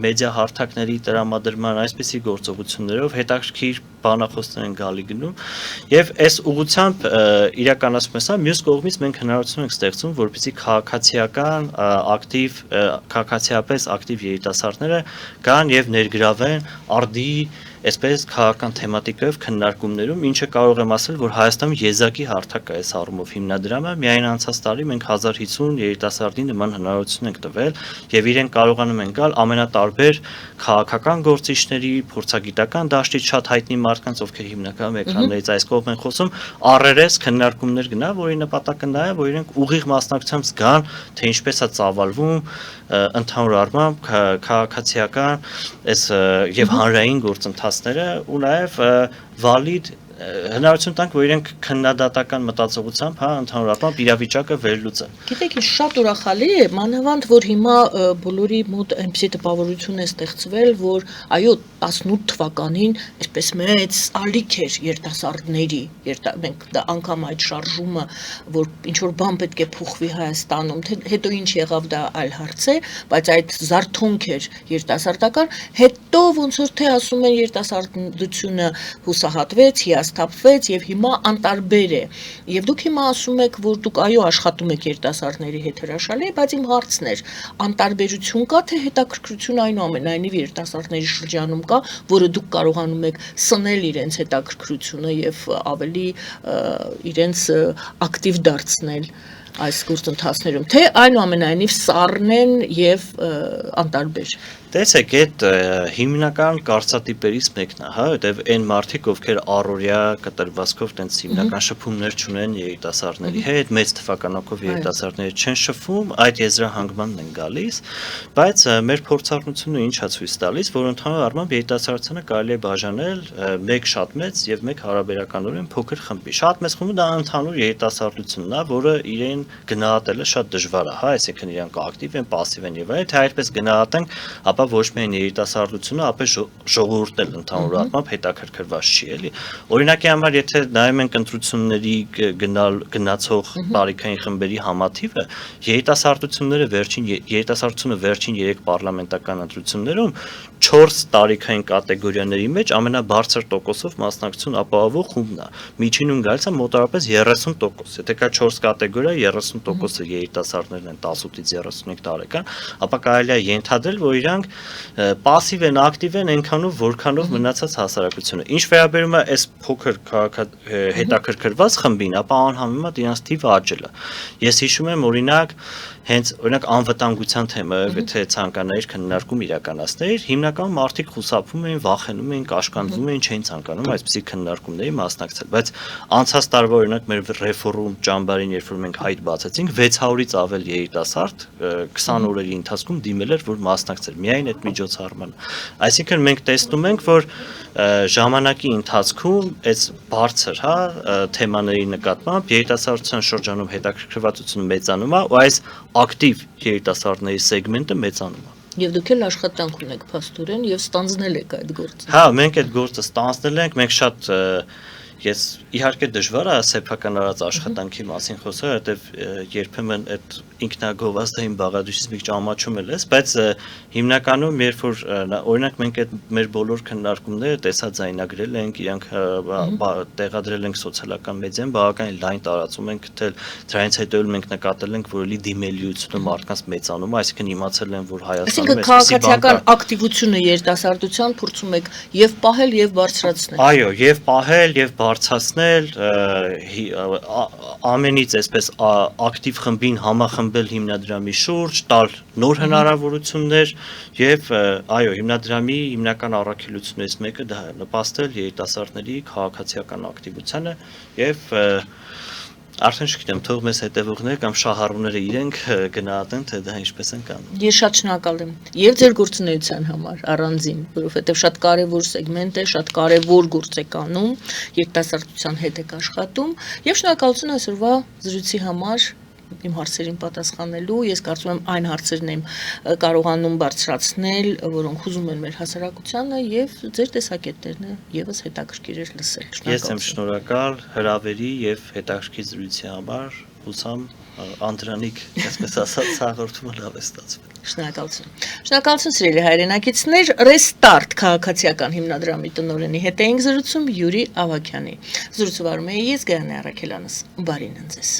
մեդիա հարթակների տրամադրման այսպիսի գործողություններով հետաքրքիր բանախոսներ են գալի գնում եւ այս ուղղությամբ իրականացում է սա մյուս կողմից մենք հնարավորություն ենք ստեղծում որպեսզի քաղաքացիական ակտիվ քաղաքացիապես ակտիվ երիտասարդները գան եւ ներգրավեն արդի այսպես քաղաքական թեմատիկայով քննարկումներում, ինչը կարող եմ ասել, որ Հայաստանում եզակի հարթակ է այս առումով հիմնադրամը, միայն անցած տարի մենք 1050 երիտասարդի նման հնարավորություն ենք տվել եւ իրենք կարողանում են գալ ամենատարբեր քաղաքական գործիչների, փորձագիտական դաշտից շատ հայտնի մարդկանց, ովքեր հիմնականում էկրաններից այս կողմ են խոսում, առերես քննարկումներ գնա, որի նպատակը նա է, որ իրենք ուղիղ մասնակցությամբ զգան, թե ինչպես է ծավալվում ընդհանուր առմամբ քաղաքացիական այս եւ հանրային գործընթացները ու նաեւ վալիդ հնարավորություն տանք, որ իրենք քննադատական մտածողությամբ, հա, ընդհանուր առմամբ իրավիճակը վերլուծեն։ Գիտեք, ինչ շատ ուրախալի է, մանավանդ որ հիմա բոլորի մոտ այնպիսի տպավորություն է ստեղծվել, որ այո, 18 թվականին այսպես մեծ ալիք էր երիտասարդների, մենք դա անգամ այդ շարժումը, որ ինչ որ բան պետք է փոխվի Հայաստանում, հետո ինչ եղավ դա այլ հարց է, բայց այդ զարթոնք էր երիտասարդական, հետո ոնց որ թե ասում են երիտասարդությունը հուսահատվեց, հիասթափվեց եւ հիմա անտարբեր է։ Եվ դուք հիմա ասում եք, որ դուք այո աշխատում եք երիտասարդների հետ հրաշալի, բայց իմ հարցն էր, անտարբերություն կա թե հետաքրքրություն այնուամենայնիվ երիտասարդների շրջանում կա, որը դուք կարողանում եք սնել իրենց հետաքրքրությունը եւ ավելի իրենց ակտիվ դարձնել այս գործընթացներում, թե այնուամենայնիվ սառն են եւ անտարբեր։ Տեսեք, այդ հիմնական կարծատիպերից մեկն է, հա, որտեվ այն մարդիկ, ովքեր առօրյա կտրվածքով տենց հիմնական շփումներ չունեն երիտասարդների հետ, մեծ թվականով երիտասարդները չեն շփվում, այդ եզրահանգմանն են գալիս, բայց մեր փորձառնությունը ինչա ցույց տալիս, որ ընդհանուր առմամբ երիտասարդությունը կարելի է բաժանել մեկ շատ մեծ եւ մեկ հարաբերականորեն փոքր խմբի։ Շատ մեծ խումբը դա ընդհանուր երիտասարդությունն է, որը իրեն գնահատելը շատ դժվար է, հա, այսինքն իրանք ակտիվ են, пассив են եւ այլն, թե այդպես գնահատենք, ապա ոչ միայն երիտասարդությունը, ապա ժողովուրդն էլ ընդհանուր առմամբ հետաքրքրված չի, էլի։ Օրինակի համար, եթե նայում ենք ընտրությունների գնացող տարիքային խմբերի համաթիվը, երիտասարդությունը վերջին 3 պարլամենտական ընտրություններում 4 տարիքային կատեգորիաների մեջ ամենաբարձր տոկոսով մասնակցություն ապահովող խումբն է։ Միջինում գալիս է մոտավորապես 30%։ Եթե կա 4 կատեգորիա, 30%-ը երիտասարդներն են 18-ից 35 տարեկան, ապա կարելի է ենթադրել, որ իրանք пассив են, ակտիվ են այնքանով, որքանով մնացած հասարակությունը։ Ինչ վերաբերում է այս փոքր հետաքրքրված խմբին, ապա անհամեմատ իրանց թիվը աճել է։ Ես հիշում եմ, օրինակ անվտանգության թեմայով, եթե ցանկանայիր քննարկում իրականացներ, հիմնականում մարդիկ խուսափում էին, վախենում էին, կաշկանդվում էին, չէին ցանկանում այսպիսի քննարկումների մասնակցել, բայց անցած տարվա օրինակ մեր ռեֆորում ճամբարին, երբ որ մենք հայտ բացեցինք, 600-ից ավել երիտասարդ 20 օրերի ընթացքում դիմել էր, որ մասնակցել միայն այդ միջոցառմանը։ Այսինքն մենք տեսնում ենք, որ ժամանակի ընթացքում այս բարձր, հա, թեմաների նկատմամբ երիտասարդության շրջանում հետաքրքրվածությունը մեծանում է, ու այս ակտիվ երիտասարդների սեգմենտը մեծանում է։ Եվ դուք էլ աշխատանք ունեք փաստորեն եւ ստանձնել եք այդ գործը։ Հա, մենք այդ գործը ստանձնել ենք, մենք շատ ես իհարկե դժվար է սեփական արած աշխատանքի մասին խոսել, որովհետև երբեմն այդ ինքնագովազդային բաղադրիչից մի քիչ ամաչում էլ ես, բայց հիմնականում երբ որ օրինակ մենք այդ մեր բոլոր քննարկումները տեսաձայնագրել ենք, իրանք տեղադրել ենք սոցիալական մեդիան, բավականին լայն տարածում ենք գտել, դրանից հետո էլ մենք նկատել ենք, որ էլի դիմելիությունը մարդկանց մեծանում է, այսինքն իմացել են, որ Հայաստանում այսինքն քաղաքացիական ակտիվությունը երիտասարդության փորձում եք եւ պահել եւ բարձրացնել։ Այո, եւ պահել եւ բարձրացնել, ամենից այսպես ակտիվ խմբին համախմբել հիմնադրամի շուրջ, տալ նոր հնարավորություններ եւ այո, հիմնադրամի հիմնական առաքելություններից մեկը դա է նպաստել երիտասարդների քաղաքացիական ակտիվությանը եւ արդեն չգիտեմ, թող մեզ հետևողները կամ շահառուները իրենք գնահատեն, թե դա ինչպես են կանում։ Ես շատ շնորհակալ եմ եւ ձեր գործունեության համար առանձին, որովհետեւ շատ կարեւոր սեգմենտ է, շատ կարեւոր գործ եք անում, երիտասարդության հետ եք աշխատում եւ շնորհակալություն այսօրվա զրույցի համար իմ հարցերին պատասխանելու, ես կարծում եմ այն հարցերն եմ կարողանում բարձրացնել, որոնք ուզում են մեր հասարակությանը եւ ձեր տեսակետներն եւս հետաքրքիր էր լսել։ Ես եմ շնորհակալ հրավերի եւ հետաքրքիր զրույցի համար, հուսամ Անդրանիկ, այսպես ասած, հաղորդումը լավ է ստացվել։ Շնորհակալություն։ Շնորհակալություն սիրելի հայրենակիցներ, Restart քաղաքացիական հիմնադրամի տնօրենի հետ էինք զրուցում Յուրի Ավագյանի։ Զրուցում եմ ես Գայանե Առաքելյանս։ Բարին ընձեզ։